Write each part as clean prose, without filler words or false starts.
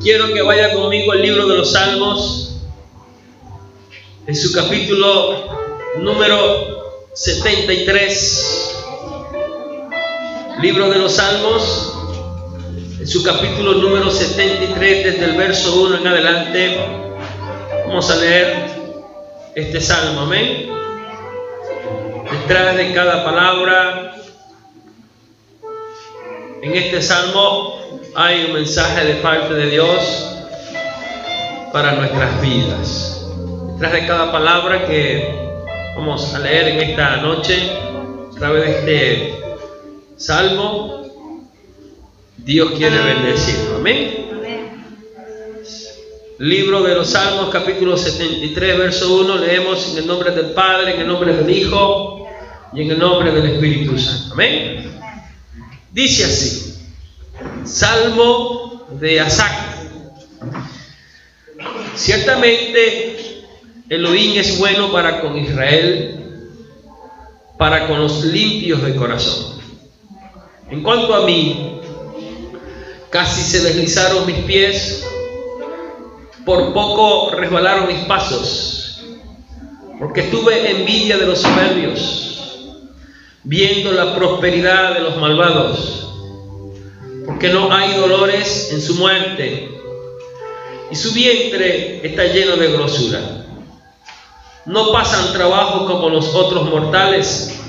Quiero que vaya conmigo al libro de los Salmos, en su capítulo número 73. Libro de los Salmos, en su capítulo número 73, desde el verso 1 en adelante. Vamos a leer este salmo, amén. Detrás de cada palabra en este salmo hay un mensaje de parte de Dios para nuestras vidas. Detrás de cada palabra que vamos a leer en esta noche, a través de este salmo, Dios quiere bendecirlo, amén. Libro de los Salmos, capítulo 73, verso 1, leemos en el nombre del Padre, en el nombre del Hijo y en el nombre del Espíritu Santo, amén. Dice así: Salmo de Asaf. Ciertamente Elohim es bueno para con Israel, para con los limpios de corazón. En cuanto a mí, casi se deslizaron mis pies, por poco resbalaron mis pasos, porque tuve envidia de los soberbios, viendo la prosperidad de los malvados, porque no hay dolores en su muerte, y su vientre está lleno de grosura. No pasan trabajo como los otros mortales,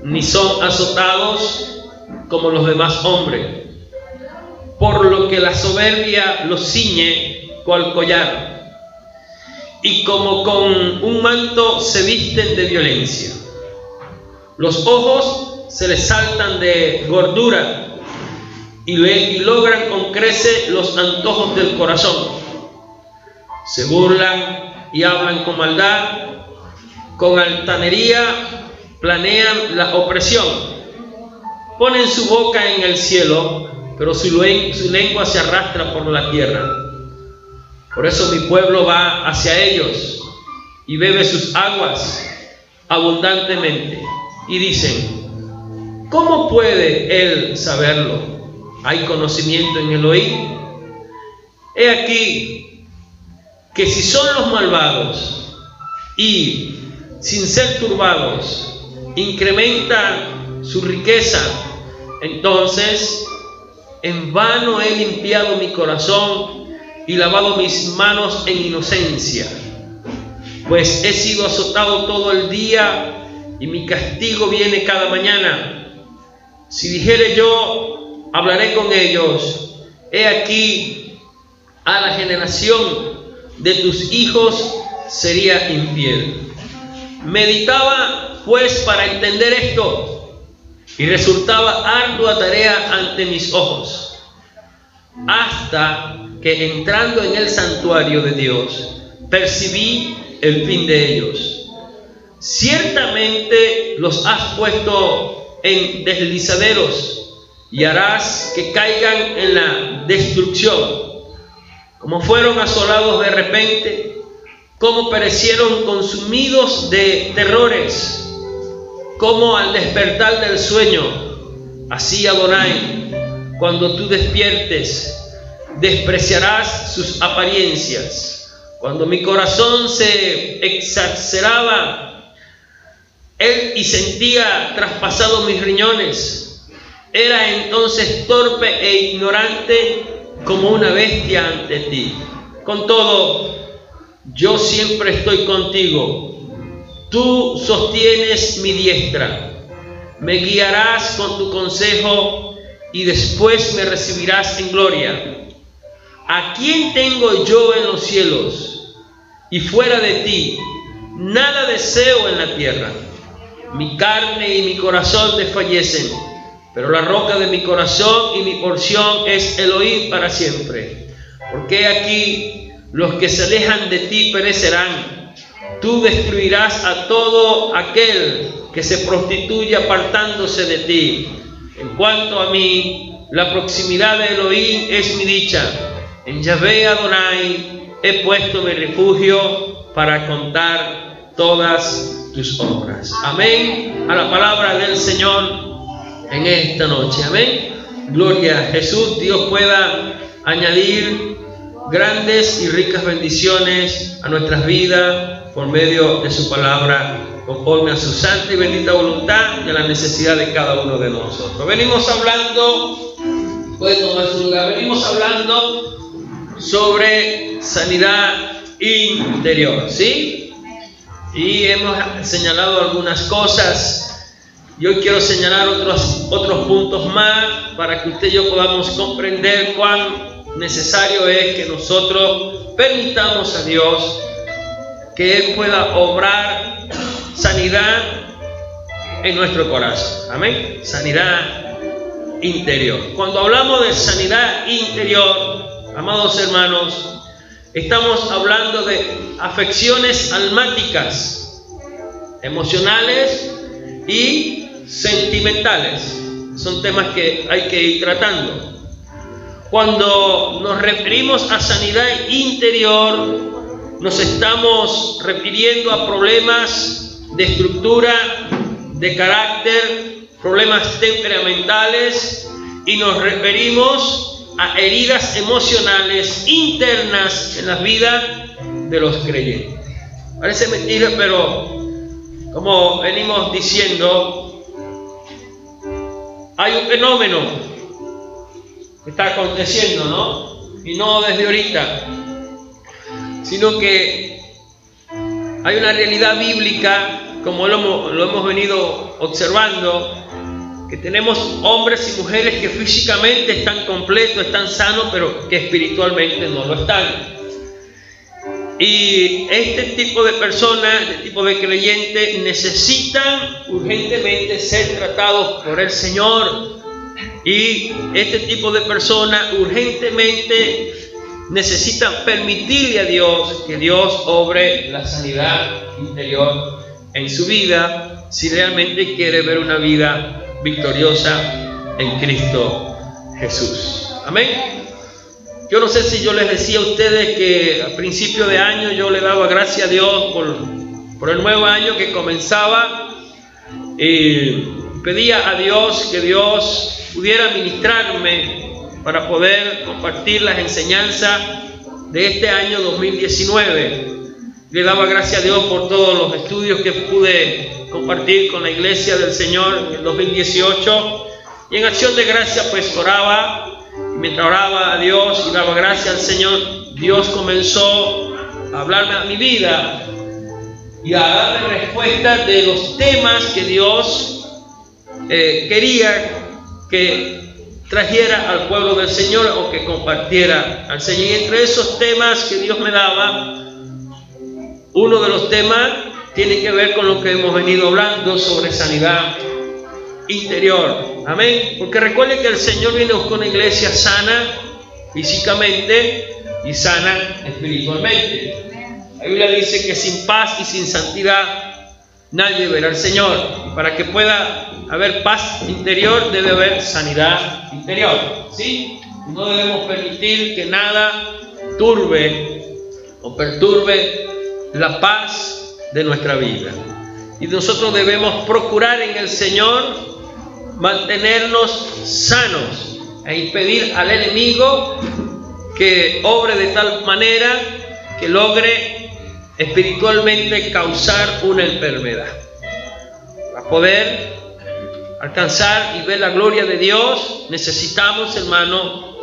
ni son azotados como los demás hombres, por lo que la soberbia los ciñe cual collar, y como con un manto se visten de violencia. Los ojos se les saltan de gordura, y logran con creces los antojos del corazón. Se burlan y hablan con maldad, con altanería planean la opresión. Ponen su boca en el cielo, pero su lengua se arrastra por la tierra. Por eso mi pueblo va hacia ellos y bebe sus aguas abundantemente. Y dicen: ¿cómo puede él saberlo? ¿Hay conocimiento en Elohim? He aquí que si son los malvados y, sin ser turbados, incrementan su riqueza, entonces en vano he limpiado mi corazón y lavado mis manos en inocencia, pues he sido azotado todo el día y mi castigo viene cada mañana. Si dijere yo, hablaré con ellos, he aquí, a la generación de tus hijos sería infiel. Meditaba pues para entender esto, y resultaba ardua tarea ante mis ojos, hasta que entrando en el santuario de Dios, percibí el fin de ellos. Ciertamente los has puesto en deslizaderos, y harás que caigan en la destrucción. Como fueron asolados de repente, como perecieron consumidos de terrores, como al despertar del sueño, así Adonai, cuando tú despiertes, despreciarás sus apariencias. Cuando mi corazón se exacerbaba y sentía traspasados mis riñones, era entonces torpe e ignorante como una bestia ante ti. Con todo, yo siempre estoy contigo. Tú sostienes mi diestra. Me guiarás con tu consejo y después me recibirás en gloria. ¿A quién tengo yo en los cielos? Y fuera de ti, nada deseo en la tierra. Mi carne y mi corazón desfallecen, pero la roca de mi corazón y mi porción es Elohim para siempre. Porque aquí los que se alejan de ti perecerán. Tú destruirás a todo aquel que se prostituye apartándose de ti. En cuanto a mí, la proximidad de Elohim es mi dicha. En Yahvé Adonai he puesto mi refugio para contar todas tus obras. Amén. A la palabra del Señor en esta noche. Amén. Gloria a Jesús. Dios pueda añadir grandes y ricas bendiciones a nuestras vidas por medio de su palabra, conforme a su santa y bendita voluntad y a la necesidad de cada uno de nosotros. Venimos hablando, puede tomar su lugar, venimos hablando sobre sanidad interior, ¿sí? Y hemos señalado algunas cosas. Yo quiero señalar otros puntos más para que usted y yo podamos comprender cuán necesario es que nosotros permitamos a Dios que Él pueda obrar sanidad en nuestro corazón. Amén. Sanidad interior. Cuando hablamos de sanidad interior, amados hermanos, estamos hablando de afecciones almáticas, emocionales y sentimentales. Son temas que hay que ir tratando. Cuando nos referimos a sanidad interior, nos estamos refiriendo a problemas de estructura, de carácter, problemas temperamentales, y nos referimos a heridas emocionales internas en la vida de los creyentes. Parece mentira, pero como venimos diciendo, hay un fenómeno que está aconteciendo, ¿no? Y no desde ahorita, sino que hay una realidad bíblica, como lo hemos venido observando, que tenemos hombres y mujeres que físicamente están completos, están sanos, pero que espiritualmente no lo están. Y este tipo de personas, este tipo de creyentes, necesitan urgentemente ser tratados por el Señor. Y este tipo de personas urgentemente necesitan permitirle a Dios que Dios obre la sanidad interior en su vida, si realmente quiere ver una vida victoriosa en Cristo Jesús. Amén. Yo no sé si yo les decía a ustedes que a principio de año yo le daba gracias a Dios por el nuevo año que comenzaba, y pedía a Dios que Dios pudiera ministrarme para poder compartir las enseñanzas de este año 2019. Le daba gracias a Dios por todos los estudios que pude compartir con la iglesia del Señor en el 2018, y en acción de gracias pues oraba. Mientras oraba a Dios y daba gracias al Señor, Dios comenzó a hablarme a mi vida y a darme respuestas de los temas que Dios quería que trajera al pueblo del Señor o que compartiera al Señor. Y entre esos temas que Dios me daba, uno de los temas tiene que ver con lo que hemos venido hablando sobre sanidad interior. Amén. Porque recuerden que el Señor viene a buscar una iglesia sana físicamente y sana espiritualmente. La Biblia dice que sin paz y sin santidad nadie verá al Señor. Y para que pueda haber paz interior debe haber sanidad interior, ¿sí? No debemos permitir que nada turbe o perturbe la paz de nuestra vida. Y nosotros debemos procurar en el Señor mantenernos sanos e impedir al enemigo que obre de tal manera que logre espiritualmente causar una enfermedad. Para poder alcanzar y ver la gloria de Dios, necesitamos, hermano,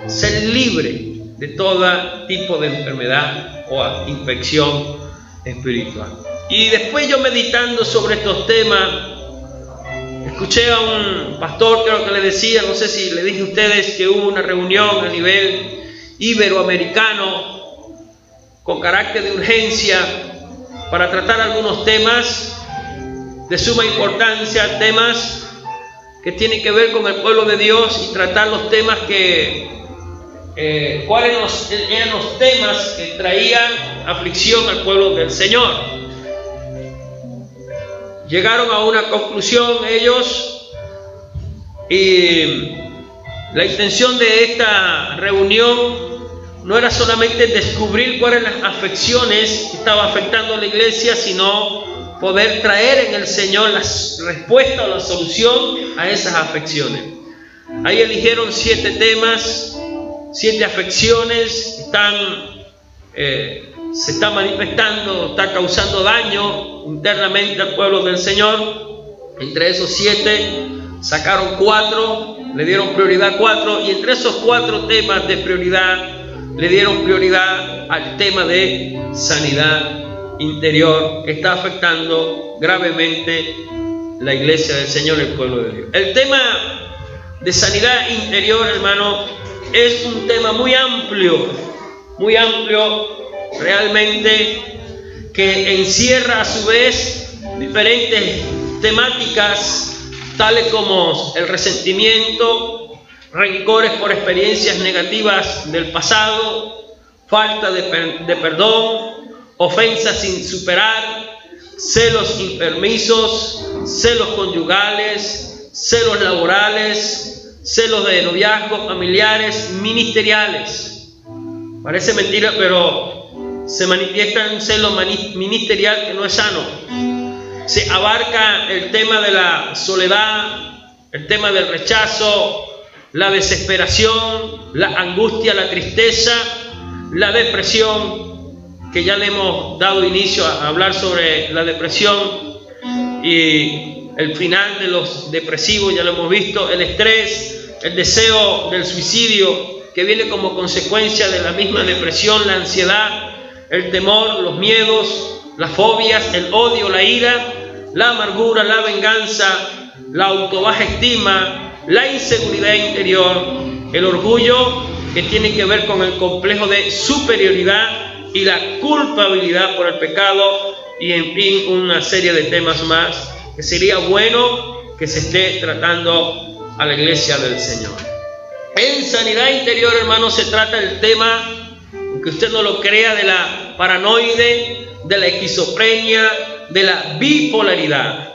ser libre de todo tipo de enfermedad o infección espiritual. Y después yo meditando sobre estos temas, escuché a un pastor, creo que le decía, no sé si le dije a ustedes, que hubo una reunión a nivel iberoamericano con carácter de urgencia para tratar algunos temas de suma importancia, temas que tienen que ver con el pueblo de Dios, y tratar los temas cuáles eran los temas que traían aflicción al pueblo del Señor. Llegaron a una conclusión ellos, y la intención de esta reunión no era solamente descubrir cuáles eran las afecciones que estaban afectando a la iglesia, sino poder traer en el Señor la respuesta o la solución a esas afecciones. Ahí eligieron 7 temas 7 afecciones se están manifestando, está causando daño internamente al pueblo del Señor. Entre esos 7 sacaron 4, le dieron prioridad a 4, y entre esos 4 temas de prioridad le dieron prioridad al tema de sanidad interior, que está afectando gravemente la iglesia del Señor, el pueblo de Dios. El tema de sanidad interior, hermano, es un tema muy amplio realmente, que encierra a su vez diferentes temáticas, tales como el resentimiento, rencores por experiencias negativas del pasado, falta de perdón, ofensas sin superar, celos enfermizos, celos conyugales, celos laborales, celos de noviazgo, familiares, ministeriales. Parece mentira, pero se manifiesta un celo ministerial que no es sano. Se abarca el tema de la soledad, el tema del rechazo, la desesperación, la angustia, la tristeza, la depresión, que ya le hemos dado inicio a hablar sobre la depresión y el final de los depresivos, ya lo hemos visto, el estrés, el deseo del suicidio, que viene como consecuencia de la misma depresión, la ansiedad, el temor, los miedos, las fobias, el odio, la ira, la amargura, la venganza, la autobaja estima, la inseguridad interior, el orgullo, que tiene que ver con el complejo de superioridad y la culpabilidad por el pecado, y en fin, una serie de temas más que sería bueno que se esté tratando a la iglesia del Señor. En sanidad interior, hermanos, se trata el tema, aunque usted no lo crea, de la paranoide, de la esquizofrenia, de la bipolaridad.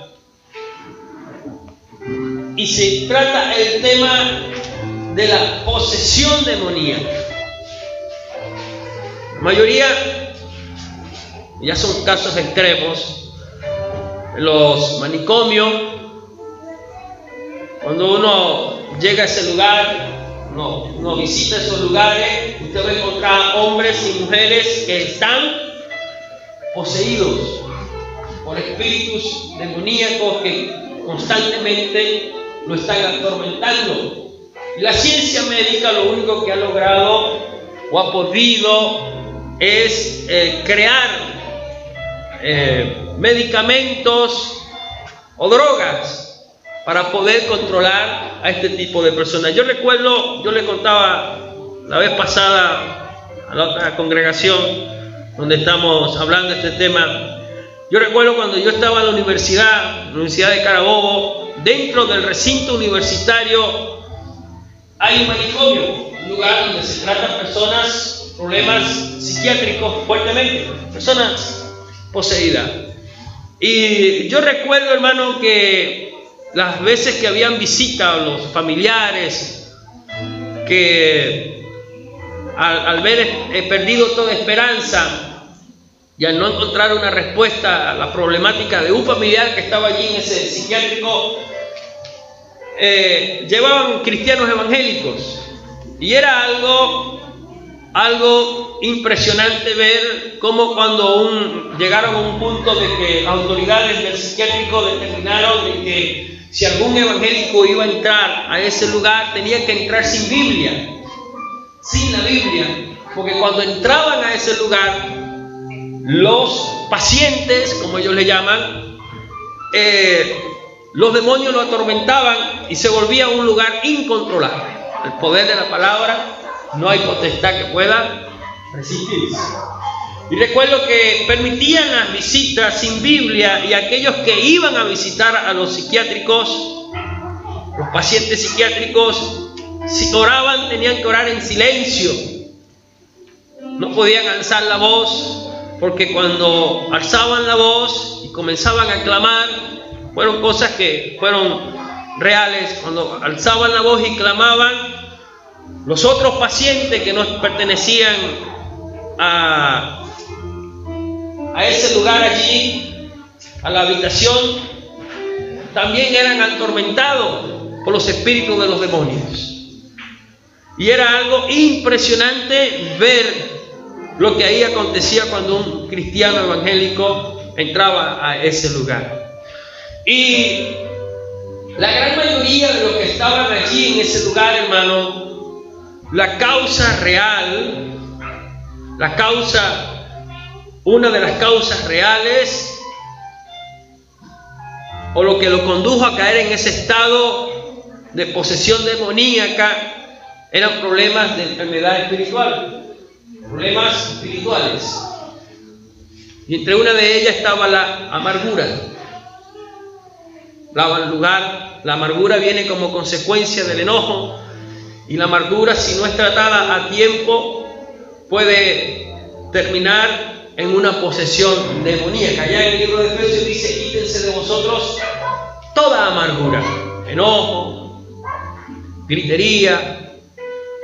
Y se trata el tema de la posesión demoníaca. La mayoría, ya son casos extremos, los manicomios, cuando uno llega a ese lugar, no visita esos lugares, usted va a encontrar hombres y mujeres que están poseídos por espíritus demoníacos que constantemente lo están atormentando. Y la ciencia médica lo único que ha logrado o ha podido es crear medicamentos o drogas para poder controlar a este tipo de personas. Yo recuerdo, yo le contaba la vez pasada a la otra congregación donde estamos hablando de este tema. Yo recuerdo cuando yo estaba en la Universidad de Carabobo, dentro del recinto universitario hay un manicomio, un lugar donde se tratan personas, problemas psiquiátricos fuertemente, personas poseídas. Y yo recuerdo, hermano, que las veces que habían visita a los familiares, que al ver perdido toda esperanza y al no encontrar una respuesta a la problemática de un familiar que estaba allí en ese psiquiátrico, llevaban cristianos evangélicos, y era algo impresionante ver cómo cuando llegaron a un punto de que las autoridades del psiquiátrico determinaron de que si algún evangélico iba a entrar a ese lugar, tenía que entrar sin Biblia, sin la Biblia, porque cuando entraban a ese lugar, los pacientes, como ellos le llaman, los demonios lo atormentaban y se volvía un lugar incontrolable. El poder de la palabra, no hay potestad que pueda resistirse. Y recuerdo que permitían las visitas sin Biblia, y aquellos que iban a visitar a los psiquiátricos, los pacientes psiquiátricos, si oraban tenían que orar en silencio. No podían alzar la voz, porque cuando alzaban la voz y comenzaban a clamar, fueron cosas que fueron reales. Cuando alzaban la voz y clamaban, los otros pacientes que no pertenecían a ese lugar allí, a la habitación, también eran atormentados por los espíritus de los demonios. Y era algo impresionante ver lo que ahí acontecía cuando un cristiano evangélico entraba a ese lugar. Y la gran mayoría de los que estaban allí en ese lugar, hermano, la causa real, una de las causas reales, o lo que lo condujo a caer en ese estado de posesión demoníaca, eran problemas de enfermedad espiritual, problemas espirituales. Y entre una de ellas estaba la amargura. La amargura viene como consecuencia del enojo, y la amargura, si no es tratada a tiempo, puede terminar en una posesión demoníaca. Allá en el libro de Efesios dice: quítense de vosotros toda amargura, enojo, gritería,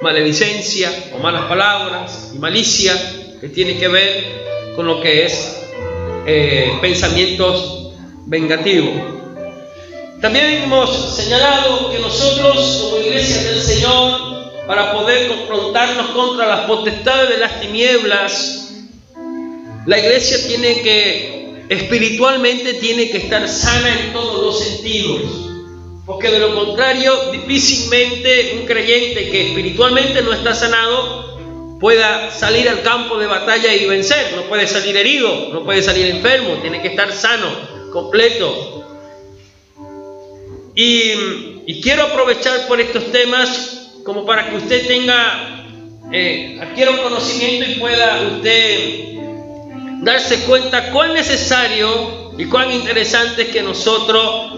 maledicencia o malas palabras y malicia, que tiene que ver con lo que es pensamientos vengativos. También hemos señalado que nosotros, como iglesia del Señor, para poder confrontarnos contra las potestades de las tinieblas, la iglesia espiritualmente tiene que estar sana en todos los sentidos. Porque de lo contrario, difícilmente un creyente que espiritualmente no está sanado pueda salir al campo de batalla y vencer. No puede salir herido, no puede salir enfermo, tiene que estar sano, completo. Y quiero aprovechar por estos temas como para que usted adquiera un conocimiento y pueda usted darse cuenta cuán necesario y cuán interesante es que nosotros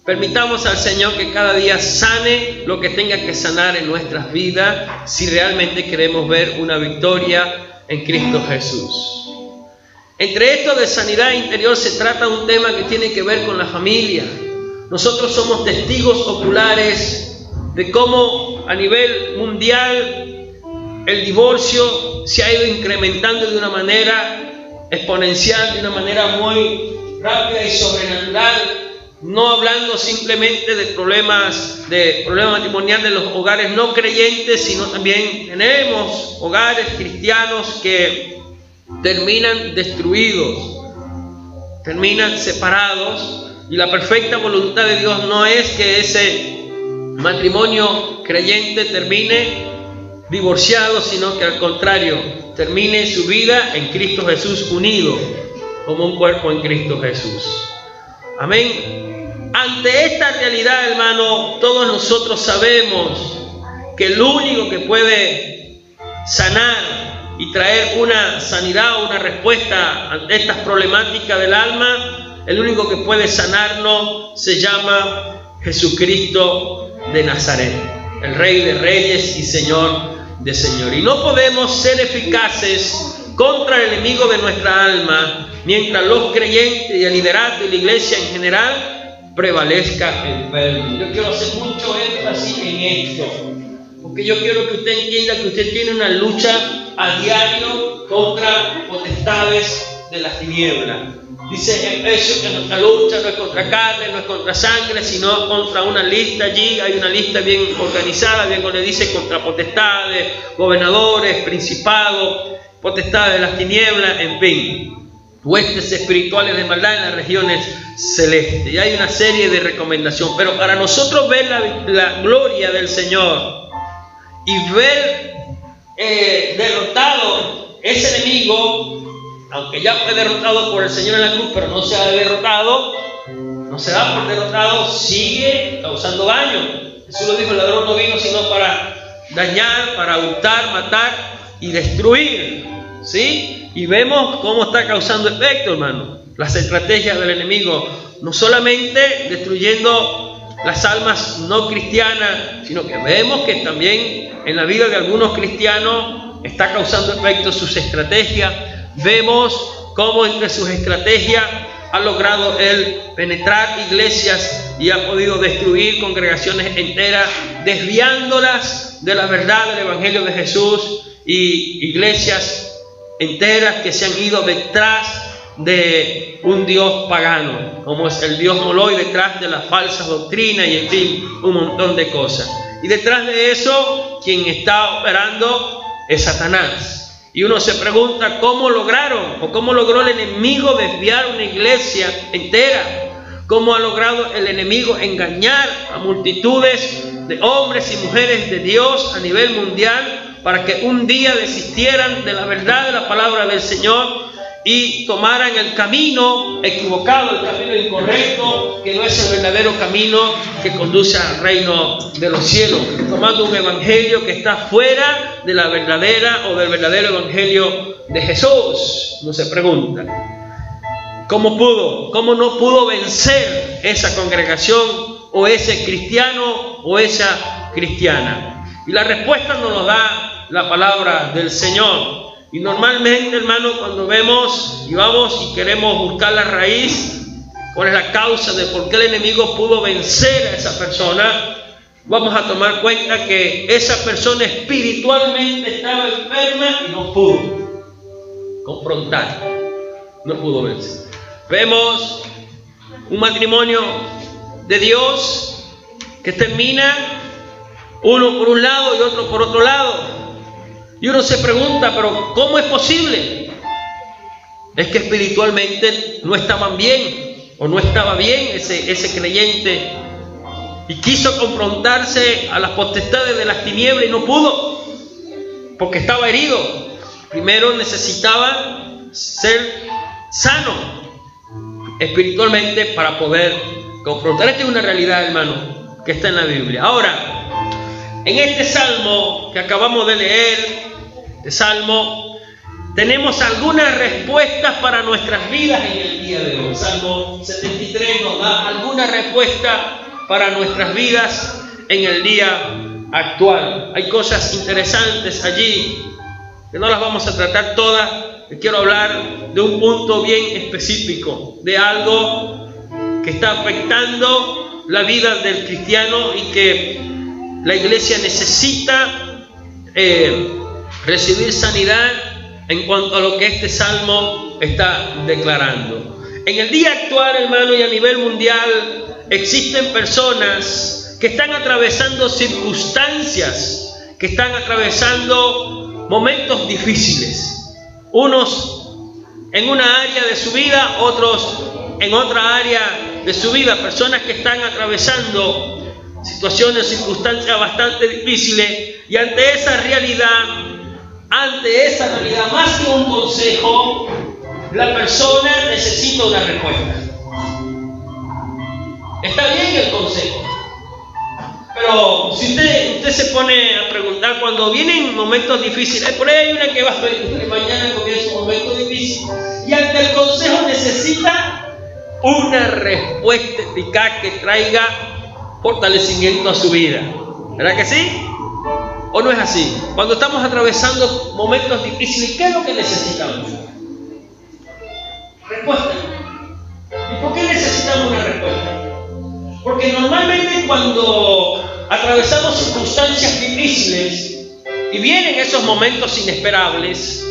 permitamos al Señor que cada día sane lo que tenga que sanar en nuestras vidas, si realmente queremos ver una victoria en Cristo Jesús. Entre esto de sanidad interior se trata un tema que tiene que ver con la familia. Nosotros somos testigos oculares de cómo a nivel mundial el divorcio se ha ido incrementando de una manera exponencial, de una manera muy rápida y sobrenatural. No hablando simplemente de problemas matrimoniales de los hogares no creyentes, sino también tenemos hogares cristianos que terminan destruidos, terminan separados, y la perfecta voluntad de Dios no es que ese matrimonio creyente termine divorciado, sino que al contrario, termine su vida en Cristo Jesús, unido como un cuerpo en Cristo Jesús. Amén. Ante esta realidad, hermano, todos nosotros sabemos que el único que puede sanar y traer una sanidad, una respuesta ante estas problemáticas del alma, el único que puede sanarnos se llama Jesucristo de Nazaret, el Rey de Reyes y Señor de Señores. Y no podemos ser eficaces contra el enemigo de nuestra alma mientras los creyentes y el liderato y la iglesia en general prevalezca enfermo. Yo quiero hacer mucho énfasis en esto, porque yo quiero que usted entienda que usted tiene una lucha a diario contra potestades de las tinieblas. Dice Efesios que nuestra lucha no es contra carne, no es contra sangre, sino contra una lista allí. Hay una lista bien organizada, bien como le dice, contra potestades, gobernadores, principados, potestades de las tinieblas, en fin, huestes espirituales de maldad en las regiones celestes. Y hay una serie de recomendaciones, pero para nosotros ver la gloria del Señor y ver derrotado ese enemigo, aunque ya fue derrotado por el Señor en la cruz, pero no se ha derrotado, no se da por derrotado, sigue causando daño. Jesús lo dijo: el ladrón no vino sino para dañar, para hurtar, matar y destruir, ¿sí? Y vemos cómo está causando efecto, hermano, las estrategias del enemigo, no solamente destruyendo las almas no cristianas, sino que vemos que también en la vida de algunos cristianos está causando efecto sus estrategias. Vemos cómo entre sus estrategias ha logrado él penetrar iglesias y ha podido destruir congregaciones enteras, desviándolas de la verdad del Evangelio de Jesús, y iglesias enteras que se han ido detrás de un Dios pagano, como es el Dios Moloch, detrás de las falsas doctrinas y en fin, un montón de cosas. Y detrás de eso, quien está operando es Satanás. Y uno se pregunta cómo lograron o cómo logró el enemigo desviar una iglesia entera. Cómo ha logrado el enemigo engañar a multitudes de hombres y mujeres de Dios a nivel mundial para que un día desistieran de la verdad de la palabra del Señor y tomaran el camino equivocado, el camino incorrecto, que no es el verdadero camino que conduce al reino de los cielos, tomando un evangelio que está fuera de la verdadera o del verdadero evangelio de Jesús. Uno se pregunta, ¿cómo no pudo vencer esa congregación o ese cristiano o esa cristiana? Y la respuesta nos lo da la palabra del Señor. Y normalmente, hermano, cuando vemos y vamos y queremos buscar la raíz, cuál es la causa de por qué el enemigo pudo vencer a esa persona, vamos a tomar cuenta que esa persona espiritualmente estaba enferma y no pudo confrontar, no pudo vencer. Vemos un matrimonio de Dios que termina uno por un lado y otro por otro lado. Y uno se pregunta, pero ¿cómo es posible? Es que espiritualmente no estaban bien o no estaba bien ese creyente y quiso confrontarse a las potestades de las tinieblas y no pudo porque estaba herido. Primero necesitaba ser sano espiritualmente para poder confrontar. Esta es una realidad, hermano, que está en la Biblia. Ahora, en este salmo que acabamos de leer, este salmo, tenemos algunas respuestas para nuestras vidas en el día de hoy. Salmo 73 nos da alguna respuesta para nuestras vidas en el día actual. Hay cosas interesantes allí que no las vamos a tratar todas. Quiero hablar de un punto bien específico, de algo que está afectando la vida del cristiano y que la iglesia necesita recibir sanidad en cuanto a lo que este salmo está declarando. En el día actual, hermano, y a nivel mundial, existen personas que están atravesando circunstancias, que están atravesando momentos difíciles. Unos en una área de su vida, otros en otra área de su vida. Personas que están atravesando situaciones, circunstancias bastante difíciles, y ante esa realidad, más que un consejo, la persona necesita una respuesta. Está bien el consejo, pero si usted se pone a preguntar cuando vienen momentos difíciles, por ahí hay una que va a venir, mañana comienza un momento difícil, y ante el consejo necesita una respuesta eficaz que traiga fortalecimiento a su vida. ¿Verdad que sí? ¿O no es así? Cuando estamos atravesando momentos difíciles, ¿qué es lo que necesitamos? Respuesta. ¿Y por qué necesitamos una respuesta? Porque normalmente cuando atravesamos circunstancias difíciles y vienen esos momentos inesperables,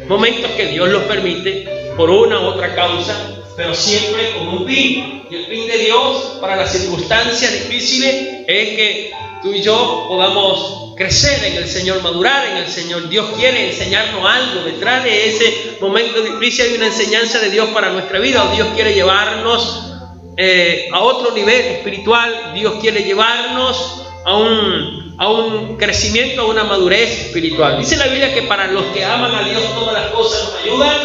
momentos que Dios los permite por una u otra causa, pero siempre con un fin. Y el fin de Dios para las circunstancias difíciles es que tú y yo podamos crecer en el Señor, madurar en el Señor. Dios quiere enseñarnos algo. Detrás de ese momento difícil hay una enseñanza de Dios para nuestra vida. O Dios quiere llevarnos a otro nivel espiritual. Dios quiere llevarnos a un crecimiento, a una madurez espiritual. Dice la Biblia que para los que aman a Dios todas las cosas nos ayudan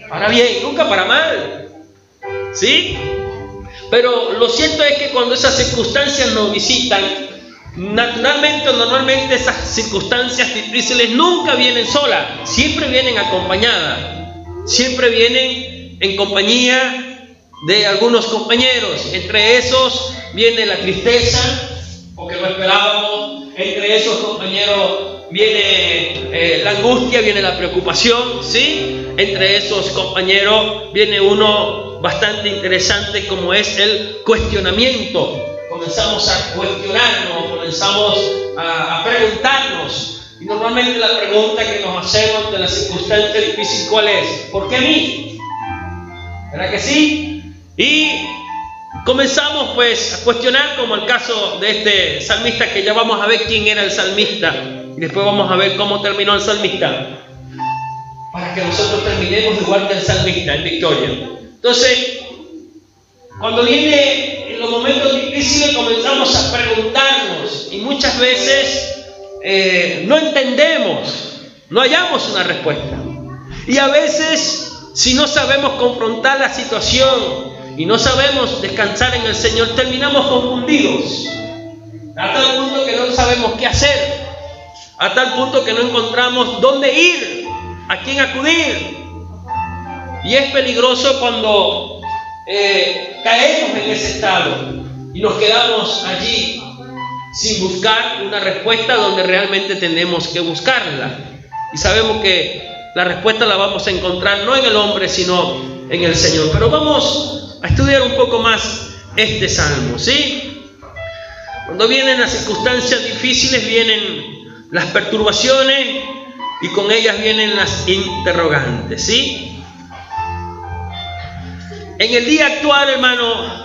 para bien, nunca para mal. ¿Sí? Pero lo cierto es que cuando esas circunstancias nos visitan, normalmente esas circunstancias difíciles nunca vienen solas, siempre vienen acompañadas, siempre vienen en compañía de algunos compañeros. Entre esos viene la tristeza, porque no esperábamos. Entre esos compañeros viene la angustia, viene la preocupación, ¿sí? Entre esos compañeros viene uno bastante interesante, como es el cuestionamiento. Comenzamos a cuestionarnos, comenzamos a preguntarnos. Y normalmente la pregunta que nos hacemos ante la circunstancia difícil, ¿cuál es? ¿Por qué a mí? ¿Verdad que sí? Y comenzamos pues a cuestionar, como el caso de este salmista, que ya vamos a ver quién era el salmista y después vamos a ver cómo terminó el salmista, para que nosotros terminemos igual que el salmista, en victoria. Entonces, cuando viene en los momentos difíciles, comenzamos a preguntarnos y muchas veces no entendemos, no hallamos una respuesta. Y a veces, si no sabemos confrontar la situación y no sabemos descansar en el Señor, terminamos confundidos, a tal punto que no sabemos qué hacer, a tal punto que no encontramos dónde ir, a quién acudir. Y es peligroso cuando caemos en ese estado y nos quedamos allí sin buscar una respuesta donde realmente tenemos que buscarla. Y sabemos que la respuesta la vamos a encontrar no en el hombre, sino en el Señor. Pero vamos a estudiar un poco más este salmo, ¿sí? Cuando vienen las circunstancias difíciles, vienen las perturbaciones y con ellas vienen las interrogantes, ¿sí? En el día actual, hermano,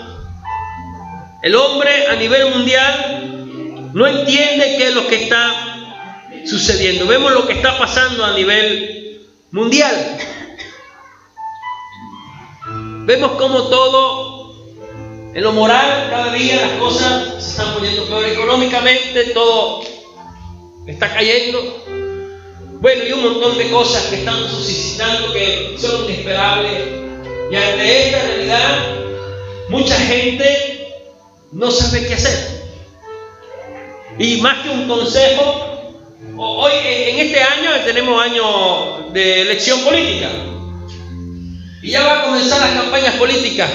el hombre a nivel mundial no entiende qué es lo que está sucediendo. Vemos lo que está pasando a nivel mundial. Vemos cómo todo, en lo moral, cada día las cosas se están poniendo peor económicamente, todo está cayendo. Bueno, y un montón de cosas que están suscitando que son inesperables. Y ante esta realidad, mucha gente no sabe qué hacer. Y más que un consejo, hoy en este año tenemos año de elección política. Y ya va a comenzar las campañas políticas.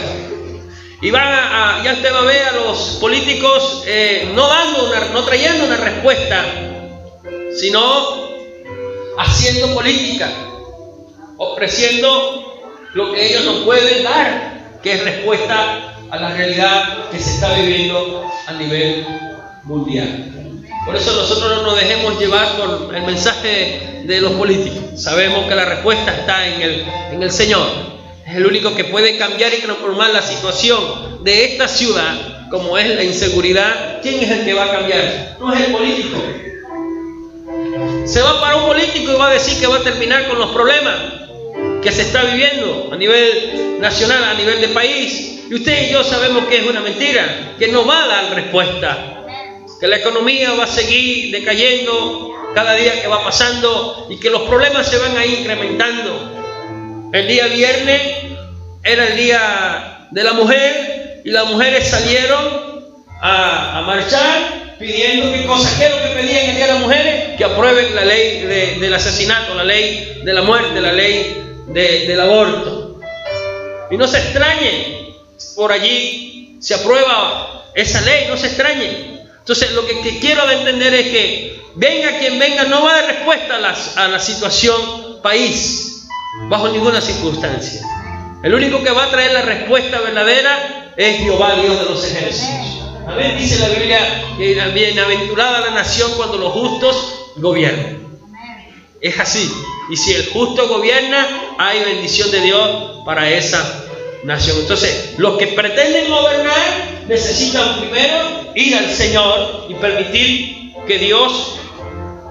Y ya usted va a ver a los políticos no trayendo una respuesta, sino haciendo política, ofreciendo lo que ellos no pueden dar, que es respuesta a la realidad que se está viviendo a nivel mundial. Por eso nosotros no nos dejemos llevar por el mensaje de los políticos. Sabemos que la respuesta está en el Señor. Es el único que puede cambiar y transformar la situación de esta ciudad, como es la inseguridad. ¿Quién es el que va a cambiar? No es el político. Se va para un político y va a decir que va a terminar con los problemas que se está viviendo a nivel nacional, a nivel de país. Y usted y yo sabemos que es una mentira, que no va a dar respuesta, que la economía va a seguir decayendo cada día que va pasando y que los problemas se van a ir incrementando. El día viernes era el día de la mujer y las mujeres salieron a marchar pidiendo qué cosa. ¿Qué es lo que pedían el día de las mujeres? Que aprueben la ley del asesinato, la ley de la muerte, la ley del aborto. Y no se extrañe, por allí se aprueba esa ley, no se extrañe. Entonces lo que quiero entender es que venga quien venga, no va a dar respuesta a la situación país, bajo ninguna circunstancia. El único que va a traer la respuesta verdadera es Jehová, Dios de los ejércitos. Amén. Dice la Biblia que bienaventurada la nación cuando los justos gobiernan. Es así. Y si el justo gobierna, hay bendición de Dios para esa nación. Entonces, los que pretenden gobernar necesitan primero ir al Señor y permitir que Dios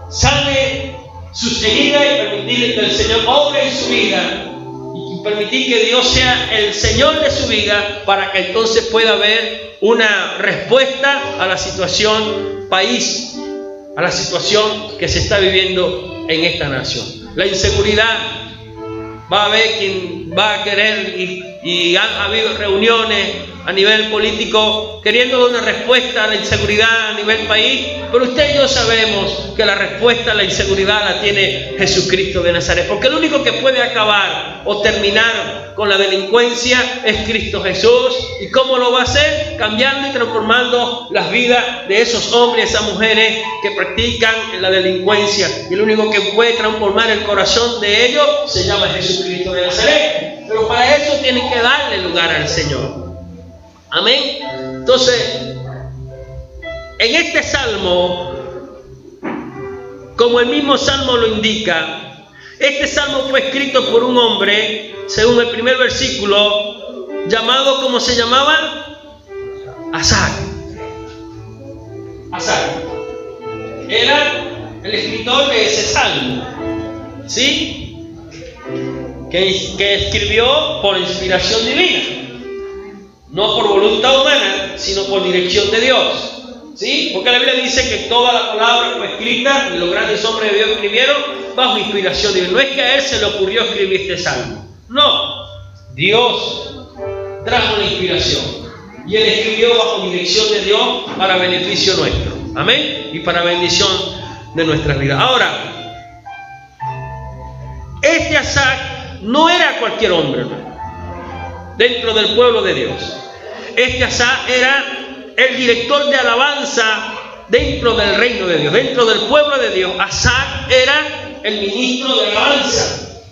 sane sus heridas y permitir que el Señor obre en su vida y permitir que Dios sea el Señor de su vida para que entonces pueda haber una respuesta a la situación país, a la situación que se está viviendo en esta nación. La inseguridad, va a haber quien va a querer y ha habido reuniones a nivel político queriendo dar una respuesta a la inseguridad a nivel país, pero usted y yo sabemos que la respuesta a la inseguridad la tiene Jesucristo de Nazaret, porque el único que puede acabar o terminar con la delincuencia es Cristo Jesús. ¿Y cómo lo va a hacer? Cambiando y transformando las vidas de esos hombres y esas mujeres que practican la delincuencia, y el único que puede transformar el corazón de ellos se llama Jesucristo de Nazaret. Pero para eso tienen que darle lugar al Señor. Amén. Entonces, en este salmo, como el mismo salmo lo indica, este salmo fue escrito por un hombre, según el primer versículo, llamado, ¿cómo se llamaba? Asaf. Asaf era el escritor de ese salmo, ¿sí? Que escribió por inspiración divina, no por voluntad humana, sino por dirección de Dios, ¿sí? Porque la Biblia dice que toda la palabra fue escrita y los grandes hombres de Dios escribieron bajo inspiración divina. No es que a él se le ocurrió escribir este salmo, no, Dios trajo la inspiración y él escribió bajo dirección de Dios para beneficio nuestro, amén, y para bendición de nuestras vidas. Ahora, este Asaf no era cualquier hombre, ¿no?, dentro del pueblo de Dios. Este Asaf era el director de alabanza dentro del reino de Dios, dentro del pueblo de Dios. Asaf era el ministro de alabanza,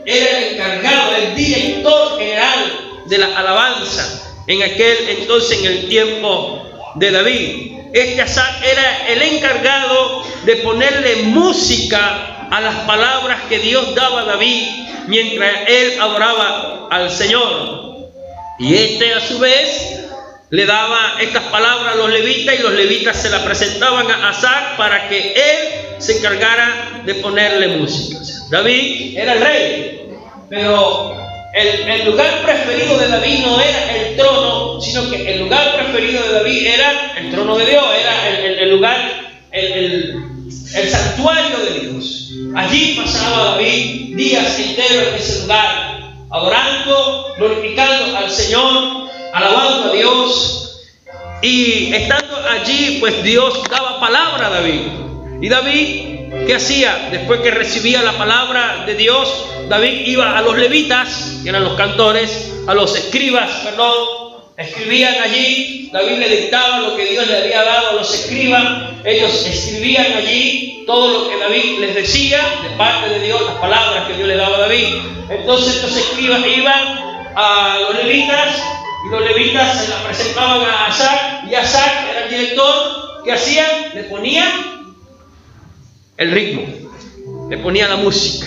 era el encargado, el director general de la alabanza en aquel entonces, en el tiempo de David. Este Asaf era el encargado de ponerle música a las palabras que Dios daba a David mientras él adoraba al Señor. Y este a su vez le daba estas palabras a los levitas, y los levitas se las presentaban a Asaf para que él se encargara de ponerle música. O sea, David era el rey, pero el lugar preferido de David no era el trono, sino que el lugar preferido de David era el trono de Dios, era el lugar, el santuario de Dios. Allí pasaba David días enteros en ese lugar, adorando, glorificando al Señor, alabando a Dios. Y estando allí, pues Dios daba palabra a David. Y David, ¿qué hacía? Después que recibía la palabra de Dios, David iba a los levitas, que eran los cantores, a los escribas, escribían allí. David le dictaba lo que Dios le había dado a los escribas. Ellos escribían allí todo lo que David les decía de parte de Dios, las palabras que Dios le daba a David. Entonces los escribas iban a los levitas, y los levitas se la presentaban a Asaf, y Asaf era el director. ¿Qué hacía? Le ponía el ritmo, le ponía la música.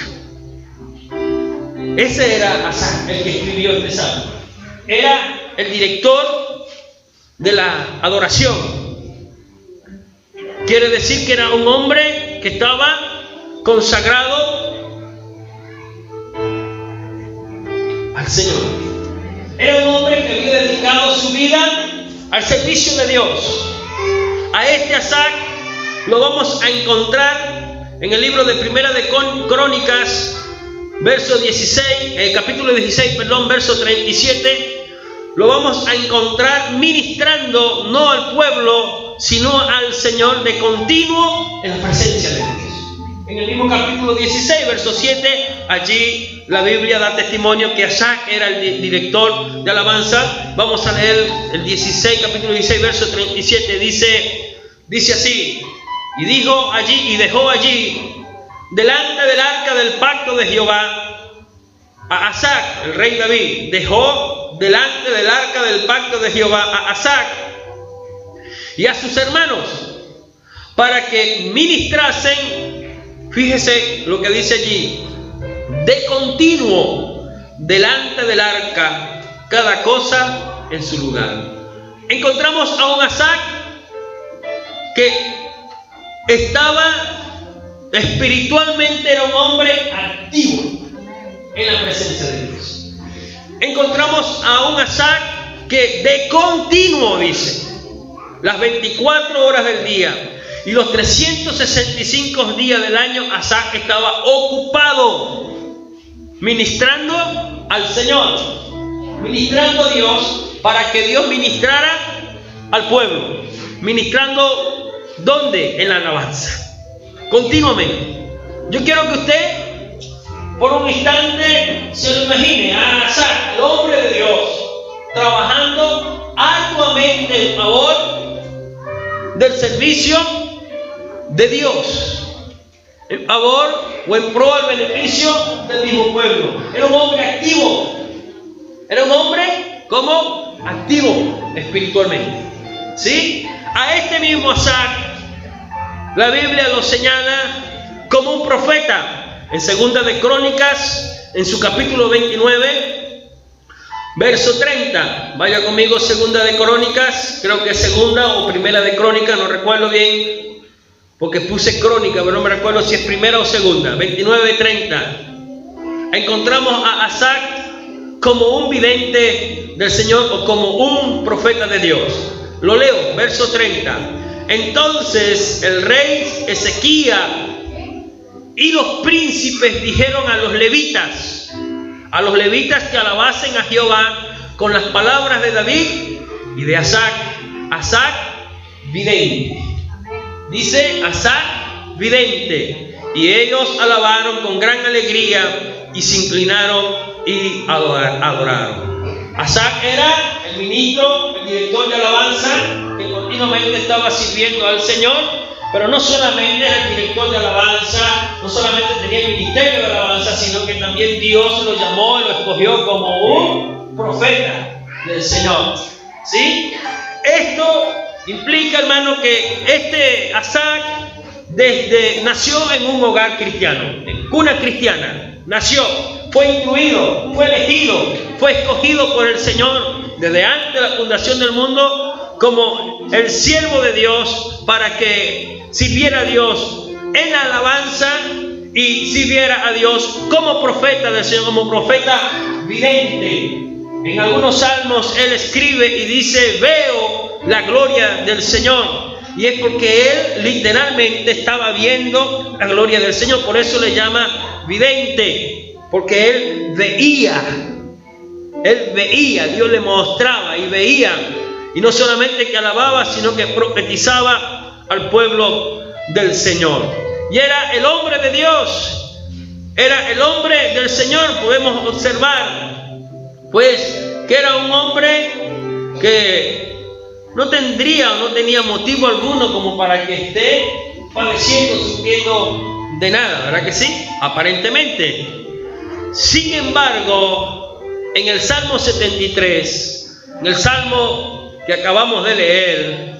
Ese era Asaf, el que escribió este salmo. Era el director de la adoración. Quiere decir que era un hombre que estaba consagrado al Señor. Era un hombre que había dedicado su vida al servicio de Dios. A este Asaf lo vamos a encontrar en el libro de Primera de Crónicas, capítulo 16, verso 37. Lo vamos a encontrar ministrando no al pueblo, sino al Señor de continuo en la presencia de Dios. En el mismo capítulo 16, verso 7, allí la Biblia da testimonio que Asaf era el director de alabanza. Vamos a leer el capítulo 16, verso 37. Dice así: y dejó allí delante del arca del pacto de Jehová a Asaf, el rey David. Dejó delante del arca del pacto de Jehová a Asaf y a sus hermanos para que ministrasen, fíjese lo que dice allí, de continuo delante del arca, cada cosa en su lugar. Encontramos a un Asaf que estaba espiritualmente, era un hombre activo en la presencia de Dios. Encontramos a un Asaf que de continuo, dice, las 24 horas del día y los 365 días del año, Asaf estaba ocupado ministrando al Señor, ministrando a Dios, para que Dios ministrara al pueblo. Ministrando, ¿dónde? En la alabanza, continuamente. Yo quiero que usted por un instante se lo imagine a Asaf, el hombre de Dios, trabajando arduamente en favor del servicio de Dios, en favor o en pro al beneficio del mismo pueblo. Era un hombre activo, era un hombre como activo espiritualmente, ¿sí? A este mismo Asaf la Biblia lo señala como un profeta. En Segunda de Crónicas, en su capítulo 29, Verso 30. Vaya conmigo, segunda de Crónicas. Creo que es segunda o primera de Crónicas, no recuerdo bien, porque puse Crónica, pero no me recuerdo si es primera o segunda. 29:30. Encontramos a Asac como un vidente del Señor o como un profeta de Dios. Lo leo, verso 30. Entonces el rey Ezequías y los príncipes dijeron a los levitas que alabasen a Jehová con las palabras de David y de Asac, vidente. Dice Asac, vidente. Y ellos alabaron con gran alegría y se inclinaron y adoraron. Asac era el ministro, el director de alabanza, que continuamente estaba sirviendo al Señor, pero no solamente era el director de alabanza, no solamente tenía el ministerio de alabanza, sino que también Dios lo llamó y lo escogió como un profeta del Señor. ¿Sí? Esto implica, hermano, que este Asac nació en un hogar cristiano, en cuna cristiana. Nació, fue incluido, fue elegido, fue escogido por el Señor desde antes de la fundación del mundo como el siervo de Dios para que sirviera a Dios en la alabanza y sirviera a Dios como profeta del Señor, como profeta vidente. En algunos salmos él escribe y dice: veo la gloria del Señor. Y es porque él literalmente estaba viendo la gloria del Señor. Por eso le llama vidente, porque él veía, Dios le mostraba y veía. Y no solamente que alababa, sino que profetizaba al pueblo del Señor. Y era el hombre de Dios, era el hombre del Señor. Podemos observar, pues, que era un hombre que no tenía motivo alguno como para que esté padeciendo, sufriendo de nada, ¿verdad que sí? Aparentemente. Sin embargo, en el Salmo 73, en el Salmo que acabamos de leer,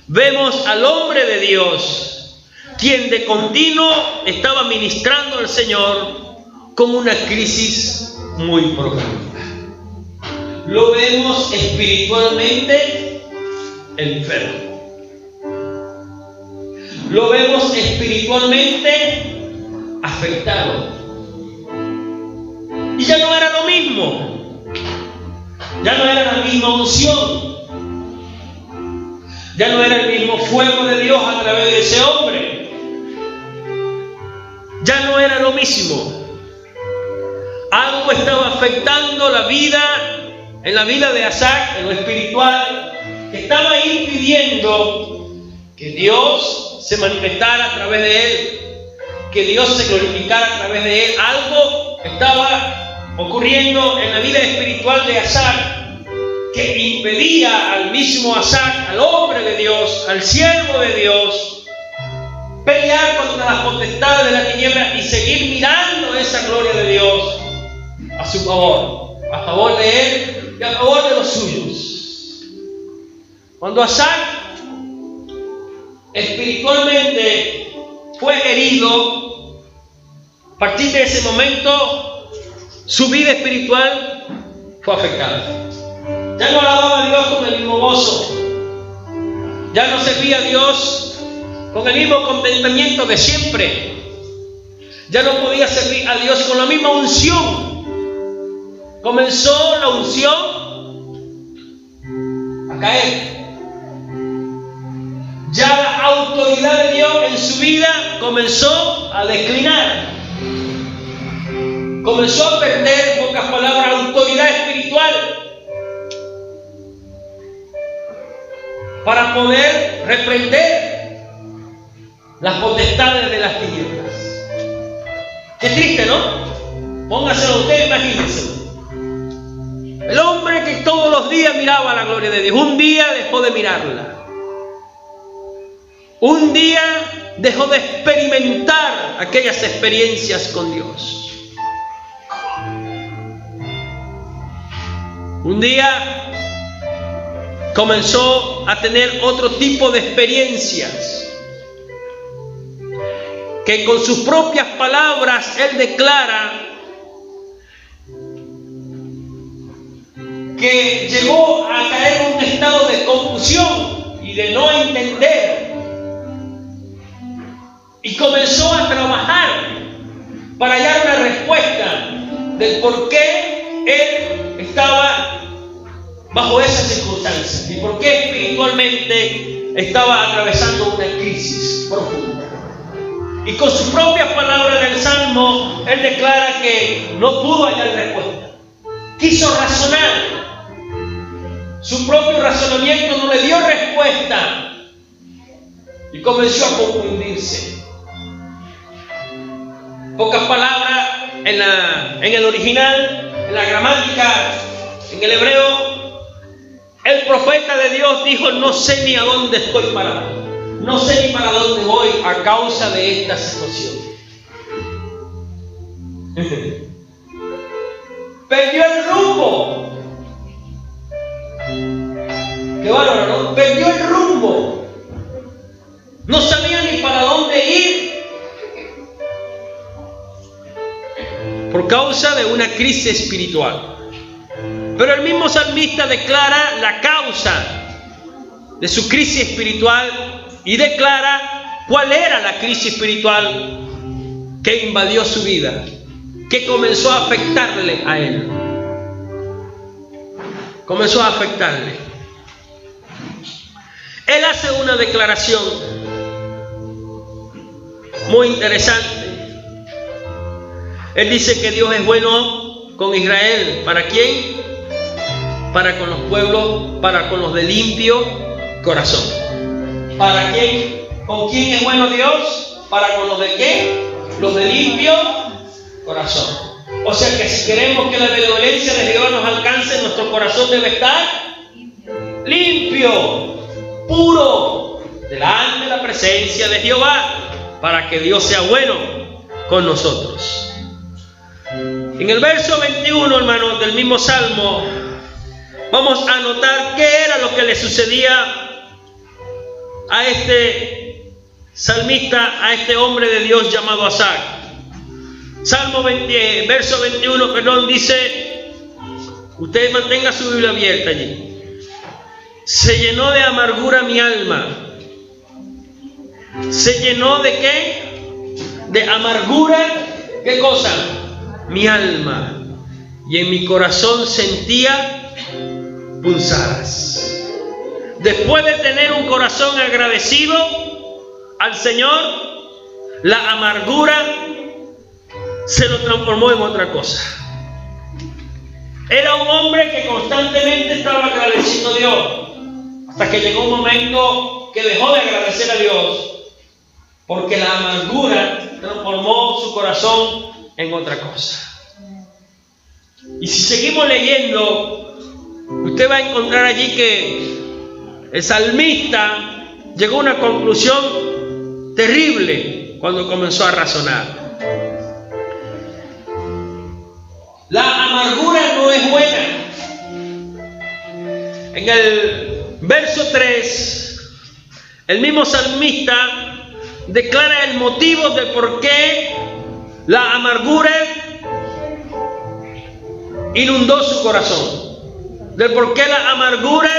vemos al hombre de Dios, quien de continuo estaba ministrando al Señor con una crisis muy profunda. Lo vemos espiritualmente enfermo. Lo vemos espiritualmente afectado. Y ya no era lo mismo. Ya no era la misma unción. Ya no era el mismo fuego de Dios a través de ese hombre. Ya no era lo mismo. Algo estaba afectando en la vida de Asac, en lo espiritual, que estaba impidiendo que Dios se manifestara a través de él, que Dios se glorificara a través de él. Algo estaba ocurriendo en la vida espiritual de Asac que impedía al mismo Asac, al hombre de Dios, al siervo de Dios, pelear contra las potestades de la tiniebla y seguir mirando esa gloria de Dios a su favor, a favor de él y a favor de los suyos. Cuando Asac espiritualmente fue herido, a partir de ese momento su vida espiritual fue afectada. Ya no alababa a Dios con el mismo gozo, ya no servía a Dios con el mismo contentamiento de siempre, ya no podía servir a Dios con la misma unción. Comenzó la unción a caer. Ya la autoridad de Dios en su vida comenzó a declinar. Comenzó a perder, en pocas palabras, autoridad espiritual para poder reprender las potestades de las tinieblas. Qué triste, ¿no? Póngaselo usted, imagínense. El hombre que todos los días miraba la gloria de Dios, un día dejó de mirarla. Un día dejó de experimentar aquellas experiencias con Dios. Un día comenzó a tener otro tipo de experiencias que con sus propias palabras él declara que llegó a caer en un estado de confusión y de no entender. Y comenzó a trabajar para hallar una respuesta del por qué él estaba bajo esas circunstancias y por qué espiritualmente estaba atravesando una crisis profunda. Y con sus propias palabras del Salmo, él declara que no pudo hallar respuesta. Quiso razonar. Su propio razonamiento no le dio respuesta y comenzó a confundirse. Pocas palabras en el original, en la gramática, en el hebreo, el profeta de Dios dijo: no sé ni a dónde estoy parado, no sé ni para dónde voy a causa de esta situación. Perdió el rumbo. Qué bárbaro, ¿no? Perdió el rumbo. No sabía ni para dónde ir. Por causa de una crisis espiritual. Pero el mismo salmista declara la causa de su crisis espiritual y declara cuál era la crisis espiritual que invadió su vida, que comenzó a afectarle a él. Comenzó a afectarle. Él hace una declaración muy interesante. Él dice que Dios es bueno con Israel. ¿Para quién? Para con los pueblos, para con los de limpio corazón. ¿Para quién? ¿Con quién es bueno Dios? ¿Para con los de qué? Los de limpio corazón. O sea que si queremos que la benevolencia de Dios nos alcance, nuestro corazón debe estar limpio, puro, delante de la presencia de Jehová, para que Dios sea bueno con nosotros. En el verso 21, hermanos, del mismo Salmo, vamos a notar qué era lo que le sucedía a este salmista, a este hombre de Dios llamado Asaf. Salmo 20, verso 21, dice, usted mantenga su Biblia abierta allí. Se llenó de amargura mi alma. ¿Se llenó de qué? De amargura, ¿qué cosa? Mi alma, y en mi corazón sentía punzadas. Después de tener un corazón agradecido al Señor, la amargura se lo transformó en otra cosa. Era un hombre que constantemente estaba agradeciendo a Dios, hasta que llegó un momento que dejó de agradecer a Dios, porque la amargura transformó su corazón en otra cosa. Y si seguimos leyendo, usted va a encontrar allí que el salmista llegó a una conclusión terrible cuando comenzó a razonar. La amargura no es buena. En el verso 3, el mismo salmista declara el motivo de por qué la amargura inundó su corazón, de por qué la amargura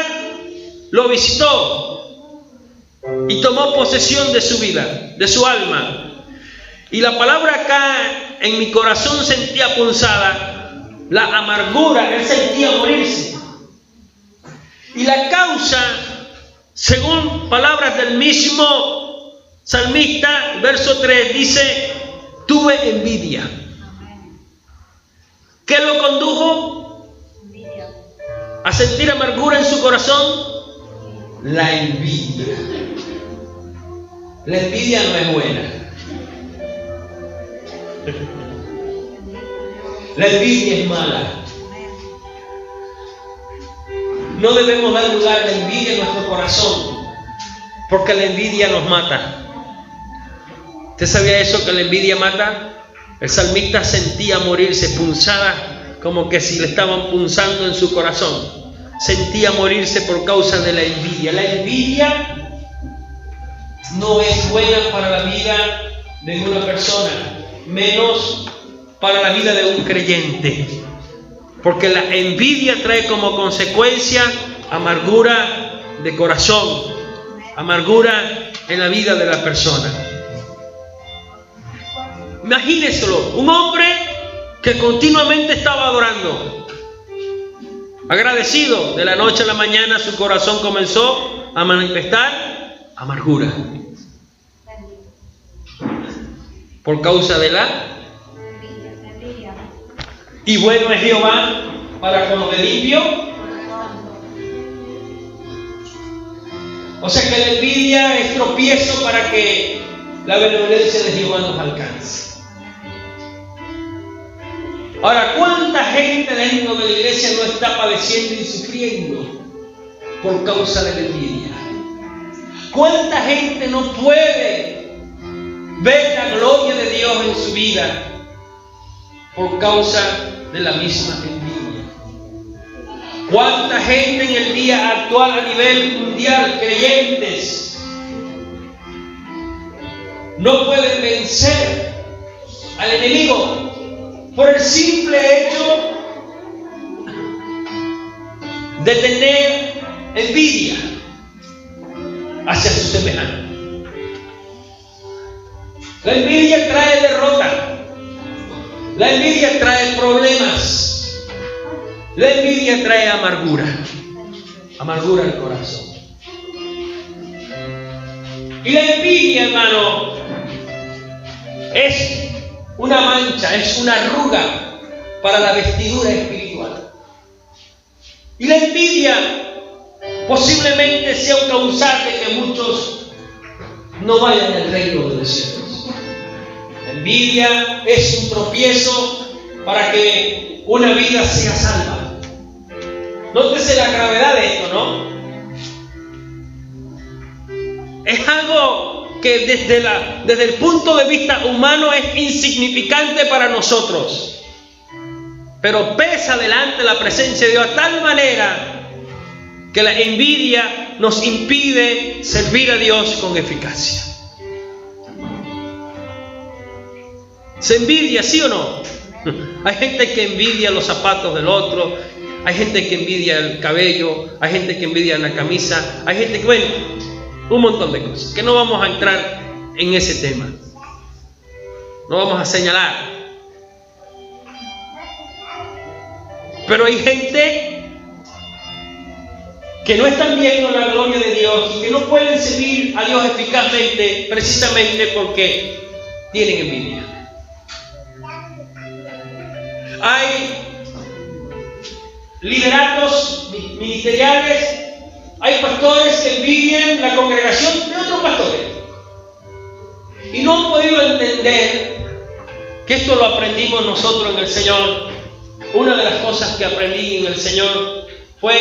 lo visitó y tomó posesión de su vida, de su alma. Y la palabra acá, en mi corazón sentía punzada, la amargura, él sentía morirse. Y la causa, según palabras del mismo salmista, verso 3 dice, tuve envidia. ¿Qué lo condujo a sentir amargura en su corazón? La envidia. La envidia no es buena. La envidia es mala. No debemos dar lugar a la envidia en nuestro corazón, porque la envidia nos mata. ¿Usted sabía eso, que la envidia mata? El salmista sentía morirse, punzada, como que si le estaban punzando en su corazón. Sentía morirse por causa de la envidia. La envidia no es buena para la vida de una persona, menos para la vida de un creyente. Porque la envidia trae como consecuencia amargura de corazón, amargura en la vida de la persona. Imagínenselo, un hombre que continuamente estaba adorando, agradecido, de la noche a la mañana su corazón comenzó a manifestar amargura por causa de la envidia. Y bueno es Jehová para con los de limpio. O sea que la envidia es tropiezo para que la benevolencia de Jehová nos alcance. Ahora, ¿cuánta gente dentro de la iglesia no está padeciendo y sufriendo por causa de la envidia? ¿Cuánta gente no puede ver la gloria de Dios en su vida por causa de la misma envidia? ¿Cuánta gente en el día actual a nivel mundial, creyentes, no pueden vencer al enemigo por el simple hecho de tener envidia hacia su semejante? La envidia trae derrota, la envidia trae problemas, la envidia trae amargura al corazón. Y la envidia, hermano, es una mancha, es una arruga para la vestidura espiritual. Y la envidia posiblemente sea un causante de que muchos no vayan al reino de los cielos. La envidia es un tropiezo para que una vida sea salva. Nótese la gravedad de esto, ¿no? Es algo que desde el punto de vista humano es insignificante para nosotros, pero pesa delante la presencia de Dios de tal manera que la envidia nos impide servir a Dios con eficacia. ¿Se envidia, sí o no? Hay gente que envidia los zapatos del otro, hay gente que envidia el cabello, hay gente que envidia la camisa, hay gente que, bueno, un montón de cosas, que no vamos a entrar en ese tema, no vamos a señalar. Pero hay gente que no están viendo la gloria de Dios y que no pueden servir a Dios eficazmente precisamente porque tienen envidia. Hay lideratos ministeriales, hay pastores que envidian la congregación de otros pastores y no han podido entender que esto lo aprendimos nosotros en el Señor. Una de las cosas que aprendí en el Señor fue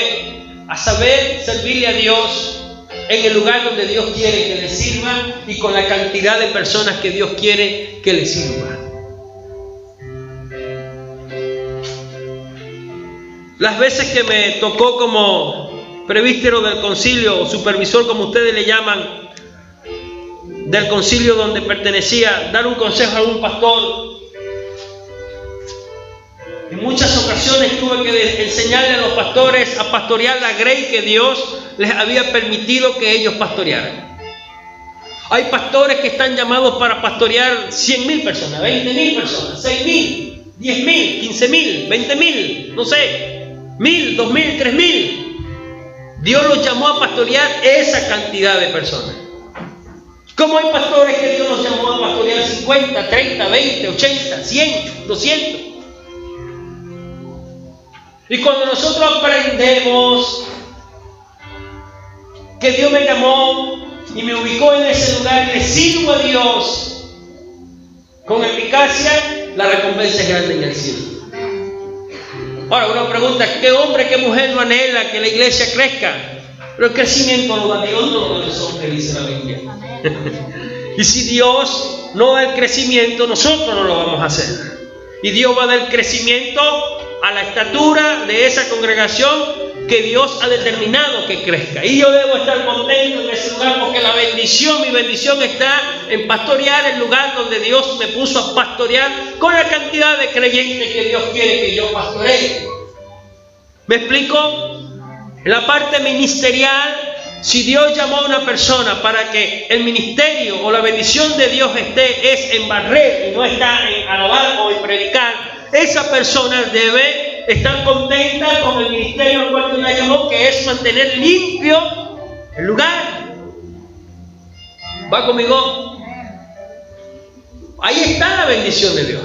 a saber servirle a Dios en el lugar donde Dios quiere que le sirva y con la cantidad de personas que Dios quiere que le sirva. Las veces que me tocó como presbítero del concilio o supervisor, como ustedes le llaman, del concilio donde pertenecía, dar un consejo a un pastor, en muchas ocasiones tuve que enseñarle a los pastores a pastorear la grey que Dios les había permitido que ellos pastorearan. Hay pastores que están llamados para pastorear 100,000 personas, 20,000 personas, 6,000, 10,000, 15,000, 20,000, no sé, 1,000, 2,000, 3,000. Dios los llamó a pastorear esa cantidad de personas. Como hay pastores que Dios los llamó a pastorear 50, 30, 20, 80, 100, 200. Y cuando nosotros aprendemos que Dios me llamó y me ubicó en ese lugar y le sirvo a Dios con eficacia, la recompensa es grande en el cielo. Ahora uno pregunta, ¿qué hombre, qué mujer no anhela que la iglesia crezca? Pero el crecimiento lo da Dios, no lo da los hombres, dice la Biblia. Y si Dios no da el crecimiento, nosotros no lo vamos a hacer. Y Dios va a dar el crecimiento a la estatura de esa congregación que Dios ha determinado que crezca. Y yo debo estar contento en ese lugar porque mi bendición está en pastorear el lugar donde Dios me puso a pastorear con la cantidad de creyentes que Dios quiere que yo pastoree. ¿Me explico? En la parte ministerial, si Dios llamó a una persona para que el ministerio o la bendición de Dios es en barrer y no está en alabar o en predicar, esa persona debe estar contenta con el ministerio al cual Dios la llamó, que es mantener limpio el lugar. ¿Va conmigo? Ahí está la bendición de Dios.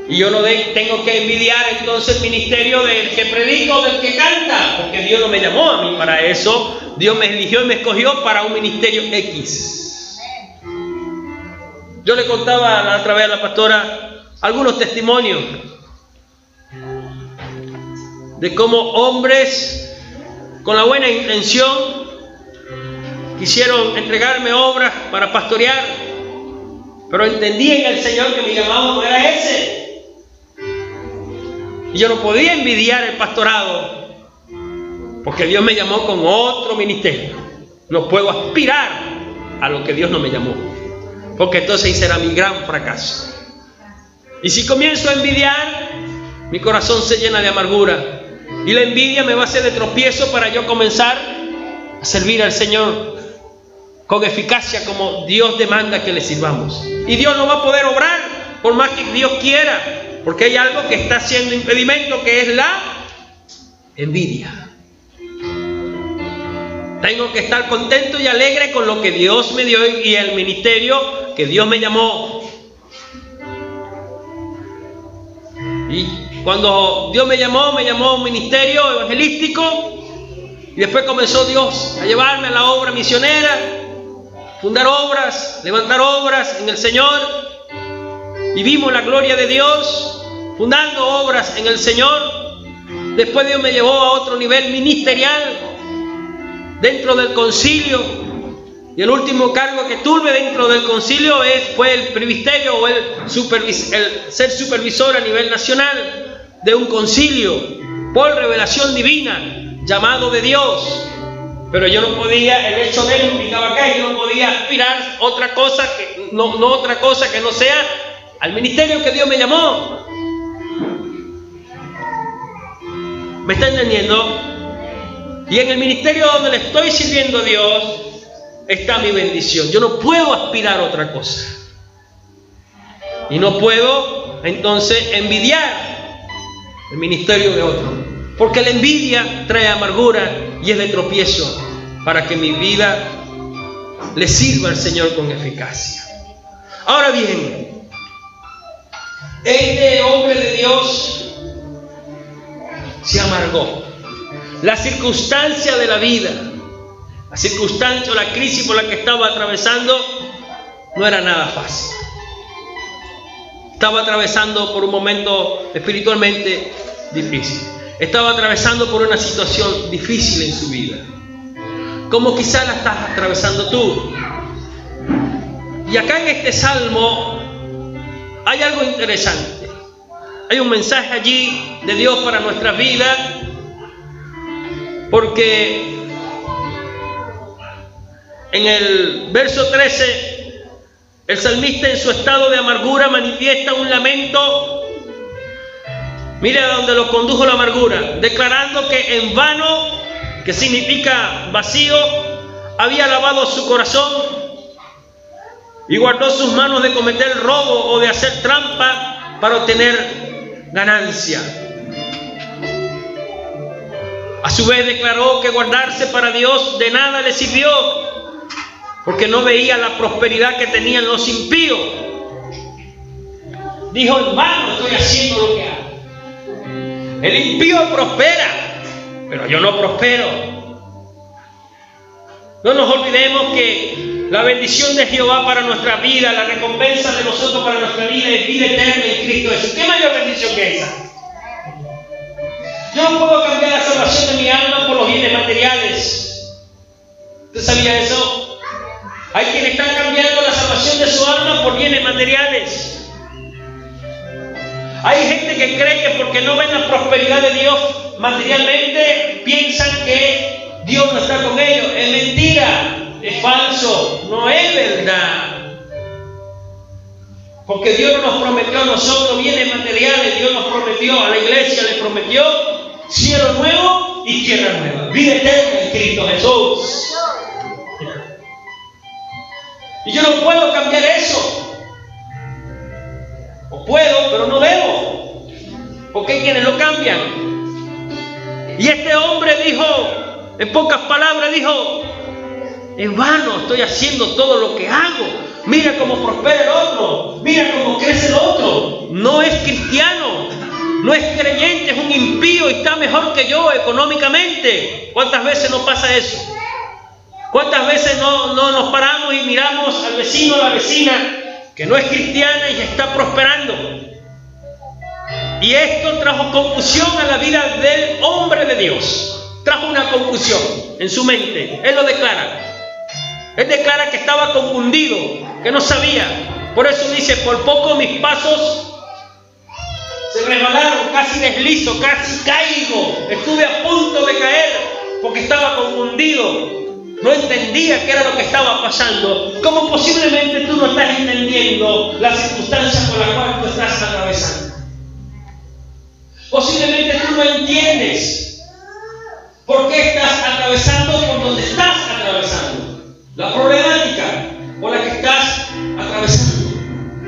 Y yo no tengo que envidiar entonces el ministerio del que predica o del que canta, porque Dios no me llamó a mí para eso. Dios me eligió y me escogió para un ministerio X. Yo le contaba la otra vez a la pastora algunos testimonios de cómo hombres con la buena intención quisieron entregarme obras para pastorear, pero entendí en el Señor que mi llamado no era ese. Y yo no podía envidiar el pastorado, porque Dios me llamó con otro ministerio. No puedo aspirar a lo que Dios no me llamó, porque entonces ahí será mi gran fracaso. Y si comienzo a envidiar, mi corazón se llena de amargura, y la envidia me va a hacer de tropiezo para yo comenzar a servir al Señor con eficacia como Dios demanda que le sirvamos. Y Dios no va a poder obrar por más que Dios quiera, porque hay algo que está siendo impedimento, que es la envidia. Tengo que estar contento y alegre con lo que Dios me dio y el ministerio que Dios me llamó. Y cuando Dios me llamó a un ministerio evangelístico, y después comenzó Dios a llevarme a la obra misionera, fundar obras, levantar obras en el Señor, y vimos la gloria de Dios fundando obras en el Señor. Después Dios me llevó a otro nivel ministerial dentro del concilio, y el último cargo que tuve dentro del concilio fue el presbiterio o el ser supervisor a nivel nacional de un concilio por revelación divina, llamado de Dios. Pero yo no podía, el hecho de él implicaba que yo no podía aspirar otra cosa que otra cosa que no sea al ministerio que Dios me llamó. ¿Me está entendiendo? Y en el ministerio donde le estoy sirviendo a Dios está mi bendición. Yo no puedo aspirar a otra cosa. Y no puedo entonces envidiar el ministerio de otro, porque la envidia trae amargura y es de tropiezo para que mi vida le sirva al Señor con eficacia. Ahora bien, este hombre de Dios se amargó. La circunstancia de la vida, la circunstancia o la crisis por la que estaba atravesando no era nada fácil. Estaba atravesando por un momento espiritualmente difícil. Estaba atravesando por una situación difícil en su vida, como quizás la estás atravesando tú. Y acá en este salmo hay algo interesante. Hay un mensaje allí de Dios para nuestra vida, porque en el verso 13 el salmista en su estado de amargura manifiesta un lamento. Mire a dónde lo condujo la amargura, declarando que en vano, que significa vacío, había lavado su corazón y guardó sus manos de cometer robo o de hacer trampa para obtener ganancia. A su vez declaró que guardarse para Dios de nada le sirvió, porque no veía la prosperidad que tenían los impíos. Dijo: en vano estoy haciendo lo que hago. El impío prospera, pero yo no prospero. No nos olvidemos que la bendición de Jehová para nuestra vida, la recompensa de nosotros para nuestra vida es vida eterna en Cristo Jesús. ¿Qué mayor bendición que esa? Yo no puedo cambiar la salvación de mi alma por los bienes materiales. ¿Usted sabía eso? Hay quienes están cambiando la salvación de su alma por bienes materiales. Hay gente que cree que porque no ven la prosperidad de Dios materialmente, piensan que Dios no está con ellos. Es mentira, es falso, no es verdad. Porque Dios no nos prometió a nosotros bienes materiales, Dios nos prometió, a la iglesia le prometió cielo nuevo y tierra nueva, vida eterna en Cristo Jesús. Y yo no puedo cambiar eso. O puedo, pero no debo. Porque hay quienes lo cambian. Y este hombre dijo, en pocas palabras dijo, en vano estoy haciendo todo lo que hago. Mira cómo prospera el otro, mira cómo crece el otro. No es cristiano, no es creyente, es un impío y está mejor que yo económicamente. ¿Cuántas veces nos pasa eso? ¿Cuántas veces no nos paramos y miramos al vecino o la vecina que no es cristiana y está prosperando? Y esto trajo confusión a la vida del hombre de Dios. Trajo una confusión en su mente. Él lo declara. Él declara que estaba confundido, que no sabía. Por eso dice, por poco mis pasos se resbalaron, casi deslizo, casi caigo. Estuve a punto de caer porque estaba confundido. No entendía qué era lo que estaba pasando. Como posiblemente tú no estás entendiendo las circunstancias por las cuales tú estás atravesando. Posiblemente tú no entiendes por qué estás atravesando por donde estás atravesando. La problemática por la que estás atravesando.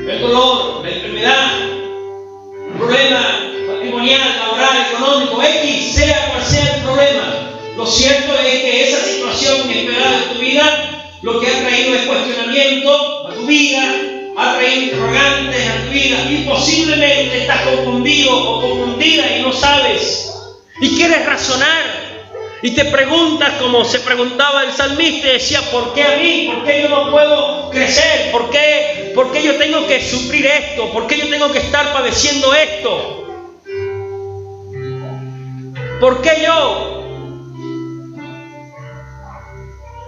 El dolor, la enfermedad, el problema matrimonial, laboral, económico, X, sea cual sea el problema. Lo cierto es que esa situación inesperada de tu vida, lo que ha traído es cuestionamiento a tu vida, ha traído interrogantes a tu vida y posiblemente estás confundido o confundida y no sabes y quieres razonar y te preguntas como se preguntaba el salmista y decía, ¿por qué a mí? ¿Por qué yo no puedo crecer? ¿Por qué yo tengo que sufrir esto? ¿Por qué yo tengo que estar padeciendo esto? ¿Por qué yo?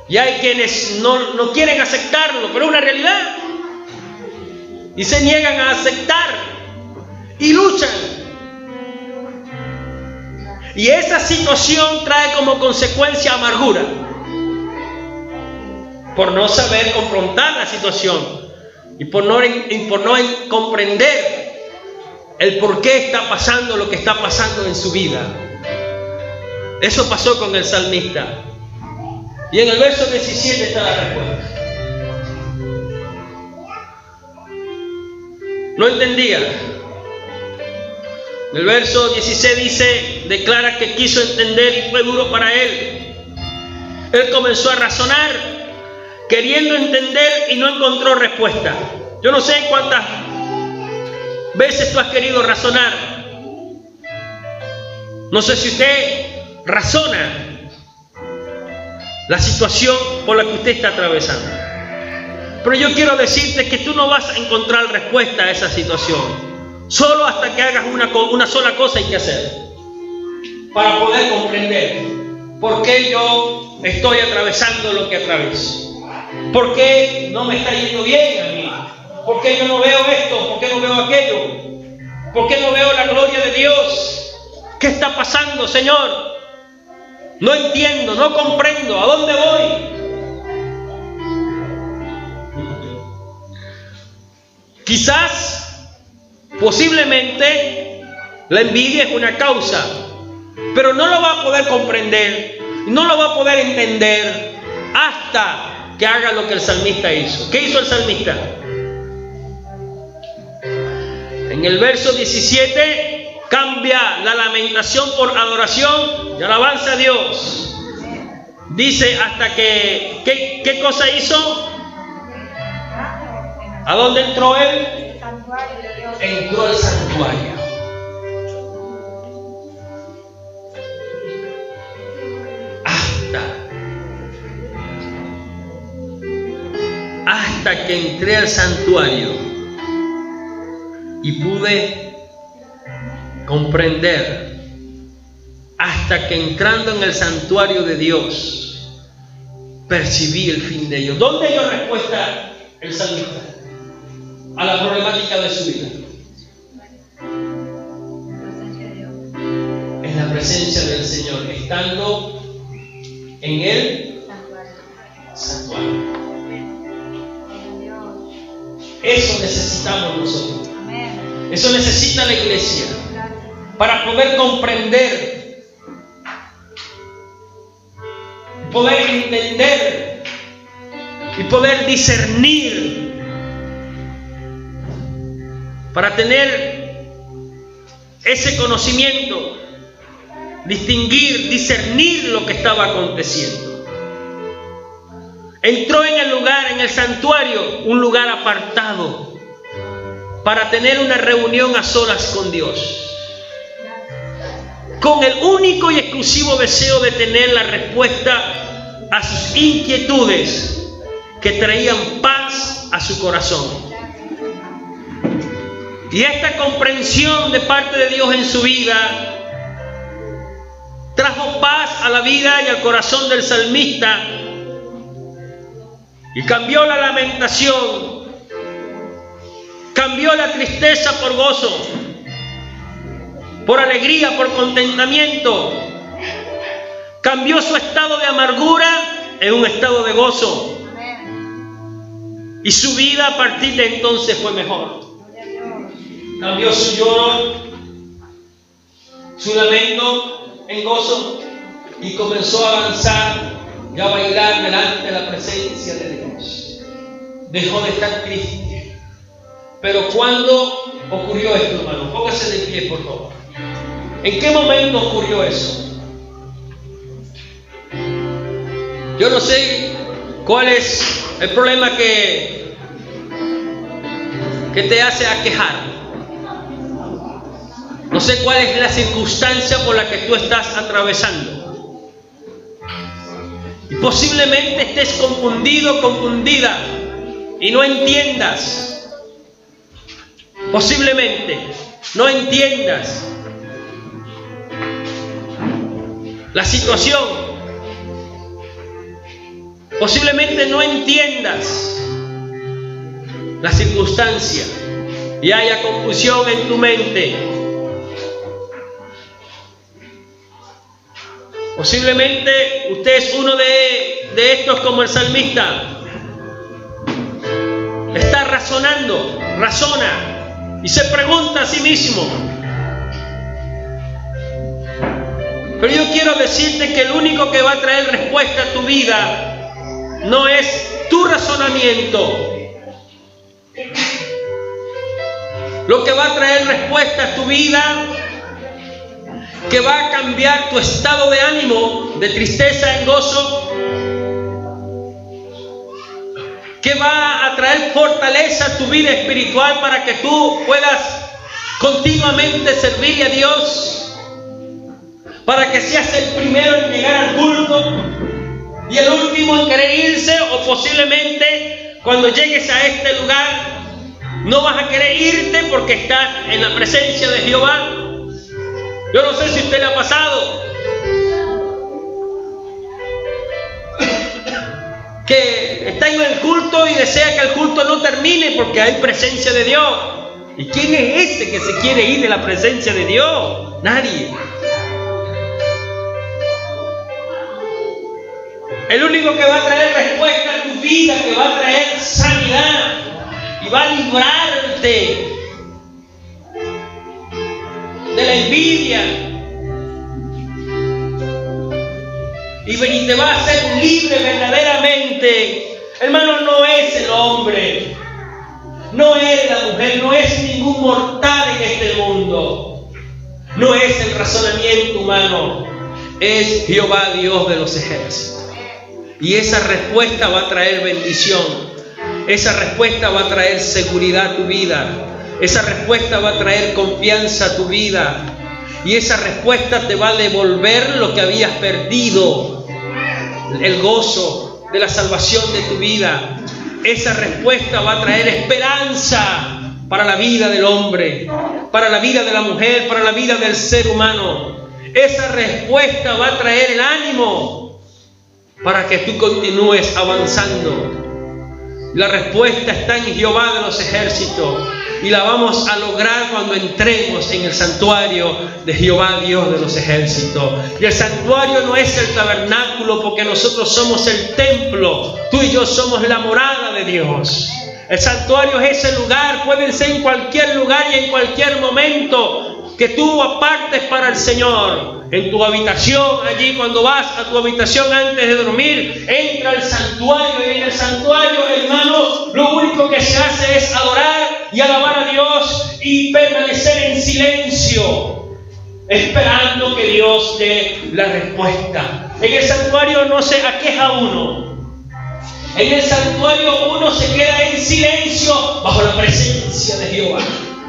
Y hay quienes no quieren aceptarlo, pero es una realidad. Y se niegan a aceptar y luchan. Y esa situación trae como consecuencia amargura por no saber confrontar la situación y por no comprender el por qué está pasando lo que está pasando en su vida. Eso pasó con el salmista. Y en el verso 17 está la respuesta. No entendía. El verso 16 dice, declara que quiso entender y fue duro para él. Él comenzó a razonar, queriendo entender y no encontró respuesta. Yo no sé cuántas veces tú has querido razonar. No sé si usted razona la situación por la que usted está atravesando. Pero yo quiero decirte que tú no vas a encontrar respuesta a esa situación. Solo hasta que hagas una sola cosa hay que hacer para poder comprender por qué yo estoy atravesando lo que atravieso. ¿Por qué no me está yendo bien a mí? ¿Por qué yo no veo esto? ¿Por qué no veo aquello? ¿Por qué no veo la gloria de Dios? ¿Qué está pasando, Señor? No entiendo, no comprendo. ¿A dónde voy? Quizás, posiblemente, la envidia es una causa, pero no lo va a poder comprender, no lo va a poder entender hasta que haga lo que el salmista hizo. ¿Qué hizo el salmista? En el verso 17 cambia la lamentación por adoración y alabanza a Dios. Dice hasta que, ¿qué cosa hizo? ¿A dónde entró él? Entró al santuario. Hasta que entré al santuario y pude comprender, hasta que entrando en el santuario de Dios percibí el fin de ello. ¿Dónde dio respuesta el salmista a la problemática de su vida? En la presencia del Señor, estando en el santuario. Eso necesitamos nosotros. Eso necesita la iglesia para poder comprender, poder entender y poder discernir, para tener ese conocimiento, distinguir, discernir lo que estaba aconteciendo. Entró en el lugar, en el santuario, un lugar apartado, para tener una reunión a solas con Dios, con el único y exclusivo deseo de tener la respuesta a sus inquietudes que traían paz a su corazón. Y esta comprensión de parte de Dios en su vida trajo paz a la vida y al corazón del salmista, y cambió la lamentación, cambió la tristeza por gozo, por alegría, por contentamiento. Cambió su estado de amargura en un estado de gozo. Y su vida a partir de entonces fue mejor. Cambió su lloro, su lamento en gozo, y comenzó a avanzar y a bailar delante de la presencia de Dios. Dejó de estar triste. Pero ¿cuándo ocurrió esto, hermano? Póngase de pie, por favor. ¿En qué momento ocurrió eso? Yo no sé cuál es el problema que te hace aquejar. No sé cuál es la circunstancia por la que tú estás atravesando. Y posiblemente estés confundido, confundida, y no entiendas. Posiblemente no entiendas la situación. Posiblemente no entiendas la circunstancia y haya confusión en tu mente. Posiblemente usted es uno de estos como el salmista. Está razona y se pregunta a sí mismo. Pero yo quiero decirte que el único que va a traer respuesta a tu vida no es tu razonamiento. Lo que va a traer respuesta a tu vida, que va a cambiar tu estado de ánimo, de tristeza en gozo, que va a traer fortaleza a tu vida espiritual para que tú puedas continuamente servirle a Dios, para que seas el primero en llegar al culto y el último en querer irse, o posiblemente cuando llegues a este lugar no vas a querer irte porque estás en la presencia de Jehová. Yo no sé si a usted le ha pasado que está en el culto y desea que el culto no termine porque hay presencia de Dios. ¿Y quién es ese que se quiere ir de la presencia de Dios? Nadie. El único que va a traer respuesta a tu vida, que va a traer sanidad y va a librarte de la envidia y te va a hacer libre verdaderamente, hermano, no es el hombre, no es la mujer, no es ningún mortal en este mundo, no es el razonamiento humano, es Jehová Dios de los ejércitos. Y esa respuesta va a traer bendición, esa respuesta va a traer seguridad a tu vida, esa respuesta va a traer confianza a tu vida, y esa respuesta te va a devolver lo que habías perdido, el gozo de la salvación de tu vida. Esa respuesta va a traer esperanza para la vida del hombre, para la vida de la mujer, para la vida del ser humano. Esa respuesta va a traer el ánimo para que tú continúes avanzando. La respuesta está en Jehová de los ejércitos, y la vamos a lograr cuando entremos en el santuario de Jehová Dios de los ejércitos. Y el santuario no es el tabernáculo, porque nosotros somos el templo. Tú y yo somos la morada de Dios. El santuario es ese lugar, puede ser en cualquier lugar y en cualquier momento que tú apartes para el Señor. En tu habitación, allí cuando vas a tu habitación antes de dormir, entra al santuario, y en el santuario, hermano, lo único que se hace es adorar y alabar a Dios y permanecer en silencio, esperando que Dios dé la respuesta. En el santuario no se aqueja uno. En el santuario uno se queda en silencio bajo la presencia de Jehová.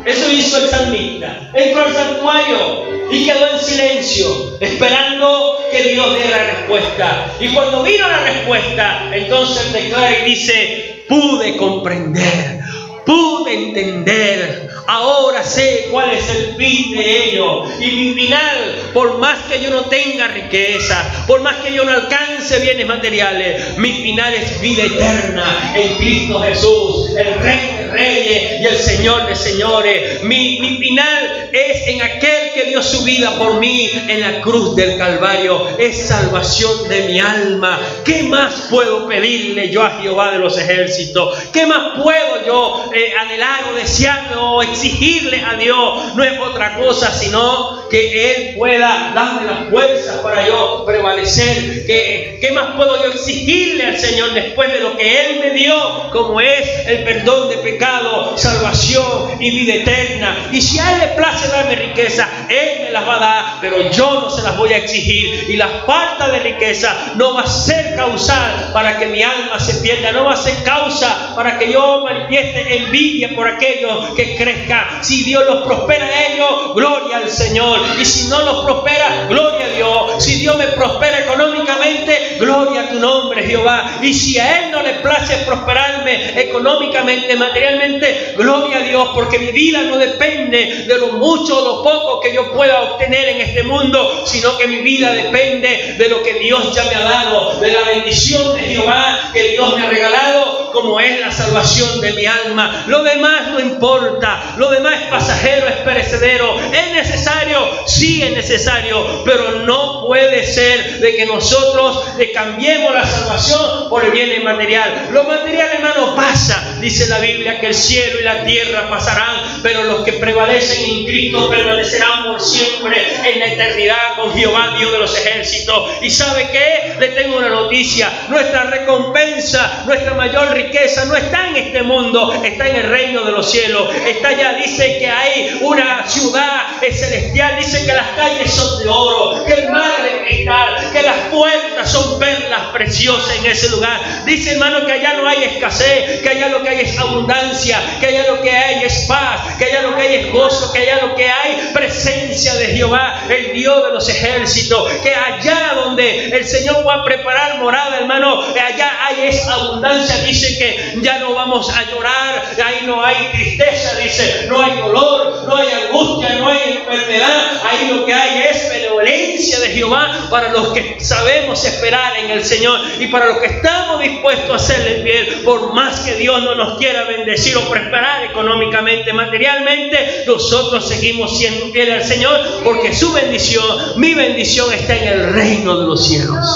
Eso hizo el salmista. Entró al santuario y quedó en silencio, esperando que Dios dé la respuesta. Y cuando vino la respuesta, entonces declara y dice: pude comprender, pude entender. Ahora sé cuál es el fin de ello. Y mi final, por más que yo no tenga riqueza, por más que yo no alcance bienes materiales, mi final es vida eterna en Cristo Jesús, el Rey de Reyes y el Señor de Señores. Mi final es en aquel que dio su vida por mí en la cruz del Calvario. Es salvación de mi alma. ¿Qué más puedo pedirle yo a Jehová de los ejércitos? ¿Qué más puedo yo anhelar o desear o exigirle a Dios? No es otra cosa sino que Él pueda darme las fuerzas para yo prevalecer. ¿Qué más puedo yo exigirle al Señor después de lo que Él me dio, como es el perdón de pecado, salvación y vida eterna? Y si a Él le place darme riqueza, Él me las va a dar, pero yo no se las voy a exigir. Y la falta de riqueza no va a ser causal para que mi alma se pierda, no va a ser causa para que yo manifieste envidia por aquellos que crezcan. Si Dios los prospera a ellos, gloria al Señor. Y si no los prospera, gloria a Dios. Si Dios me prospera económicamente, gloria a tu nombre, Jehová. Y si a Él no le place prosperarme económicamente, materialmente, gloria a Dios, porque mi vida no depende de lo mucho o lo poco que yo pueda obtener en este mundo, sino que mi vida depende de lo que Dios ya me ha dado, de la bendición de Jehová que Dios me ha regalado, como es la salvación de mi alma. Lo demás no importa, lo demás es pasajero, es perecedero. ¿Es necesario? Sí, es necesario, pero no puede ser de que nosotros cambiemos la salvación por el bien material. Lo material, hermano, pasa. Dice la Biblia que el cielo y la tierra pasarán, pero los que prevalecen en Cristo permanecerán por siempre en la eternidad con Jehová, Dios de los ejércitos. ¿Y sabe qué? Le tengo una noticia. Nuestra recompensa, nuestra mayor riqueza no está en este mundo, está en el reino de los cielos. Está allá. Dice que hay una ciudad celestial, dice que las calles son de oro, que el mar es de cristal, que las puertas son perlas preciosas en ese lugar. Dice, hermano, que allá no hay escasez, que allá lo que hay es abundancia, que allá lo que hay es paz, que allá lo que hay es gozo, que allá lo que hay presencia de Jehová, el Dios de los ejércitos, que allá donde el Señor va a preparar morada, hermano, allá hay esa abundancia. Dice que ya no vamos a llorar, ahí no hay tristeza, dice, no hay dolor, no hay angustia, no hay enfermedad. Ahí lo que hay es benevolencia de Jehová para los que sabemos esperar en el Señor y para los que estamos dispuestos a hacerle bien. Por más que Dios no nos quiera bendecir o prosperar económicamente, materialmente, nosotros seguimos siendo fieles al Señor, porque su bendición, mi bendición, está en el reino de los cielos.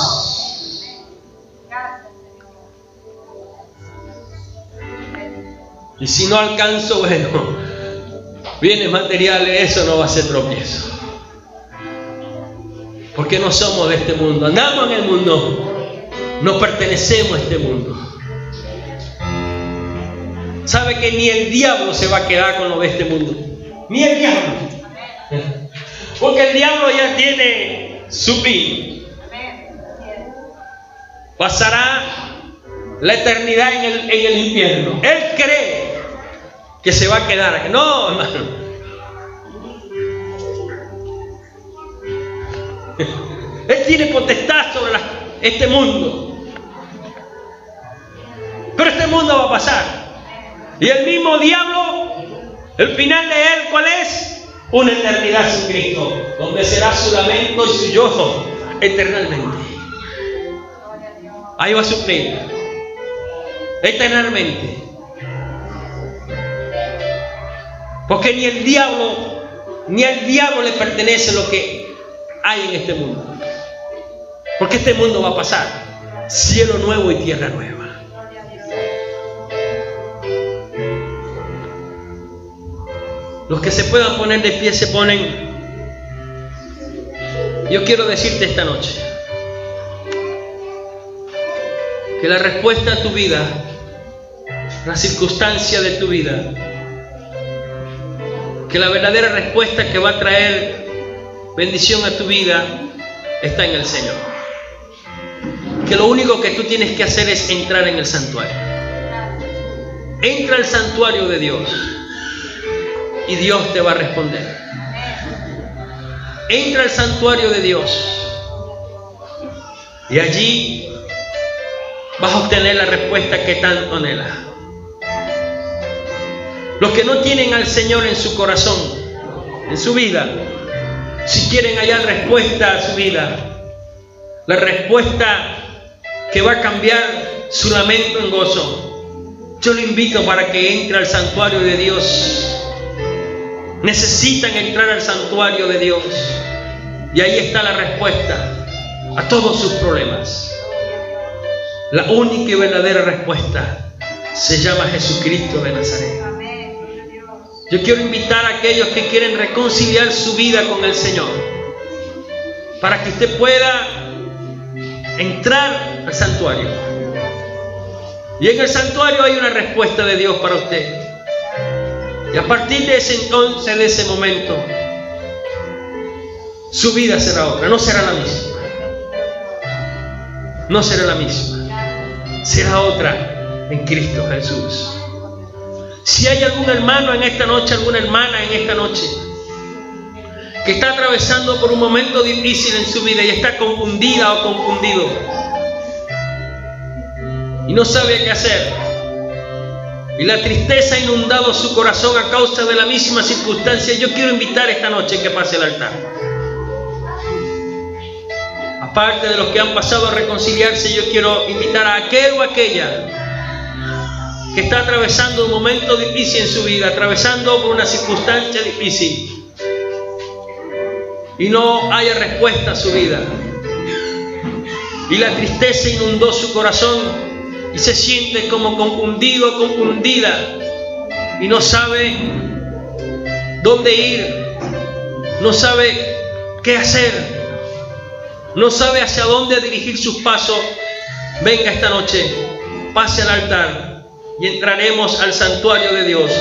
Y si no alcanzo, bueno, bienes materiales, eso no va a ser tropiezo. Porque no somos de este mundo, andamos en el mundo, no pertenecemos a este mundo. ¿Sabe que ni el diablo se va a quedar con lo de este mundo? Ni el diablo. Porque el diablo ya tiene su fin. Pasará la eternidad en el infierno. Él cree que se va a quedar. No, hermano. Él tiene potestad sobre este mundo. Pero este mundo va a pasar. Y el mismo diablo, el final de él, ¿cuál es? Una eternidad sin Cristo, donde será su lamento y su lloro eternamente. Ahí va a sufrir eternamente. Porque ni al diablo le pertenece lo que hay en este mundo. Porque este mundo va a pasar. Cielo nuevo y tierra nueva. Los que se puedan poner de pie se ponen. Yo quiero decirte esta noche que la respuesta a tu vida, la circunstancia de tu vida, que la verdadera respuesta que va a traer bendición a tu vida está en el Señor. Que lo único que tú tienes que hacer es entrar en el santuario. Entra al santuario de Dios y Dios te va a responder. Entra al santuario de Dios y allí vas a obtener la respuesta que tanto anhelas. Los que no tienen al Señor en su corazón, en su vida, si quieren hallar respuesta a su vida, la respuesta que va a cambiar su lamento en gozo, yo lo invito para que entre al santuario de Dios. Necesitan entrar al santuario de Dios y ahí está la respuesta a todos sus problemas. La única y verdadera respuesta se llama Jesucristo de Nazaret. Yo quiero invitar a aquellos que quieren reconciliar su vida con el Señor para que usted pueda entrar al santuario. Y en el santuario hay una respuesta de Dios para usted. Y a partir de ese entonces, de ese momento, su vida será otra. No será la misma. No será la misma. Será otra en Cristo Jesús. Si hay algún hermano en esta noche, alguna hermana en esta noche, que está atravesando por un momento difícil en su vida y está confundida o confundido y no sabe qué hacer, y la tristeza ha inundado su corazón a causa de la misma circunstancia, yo quiero invitar esta noche que pase al altar. Aparte de los que han pasado a reconciliarse, yo quiero invitar a aquel o aquella que está atravesando un momento difícil en su vida, atravesando por una circunstancia difícil y no haya respuesta a su vida, y la tristeza inundó su corazón y se siente como confundido, confundida, y no sabe dónde ir, no sabe qué hacer, no sabe hacia dónde dirigir sus pasos. Venga esta noche, pase al altar y entraremos al santuario de Dios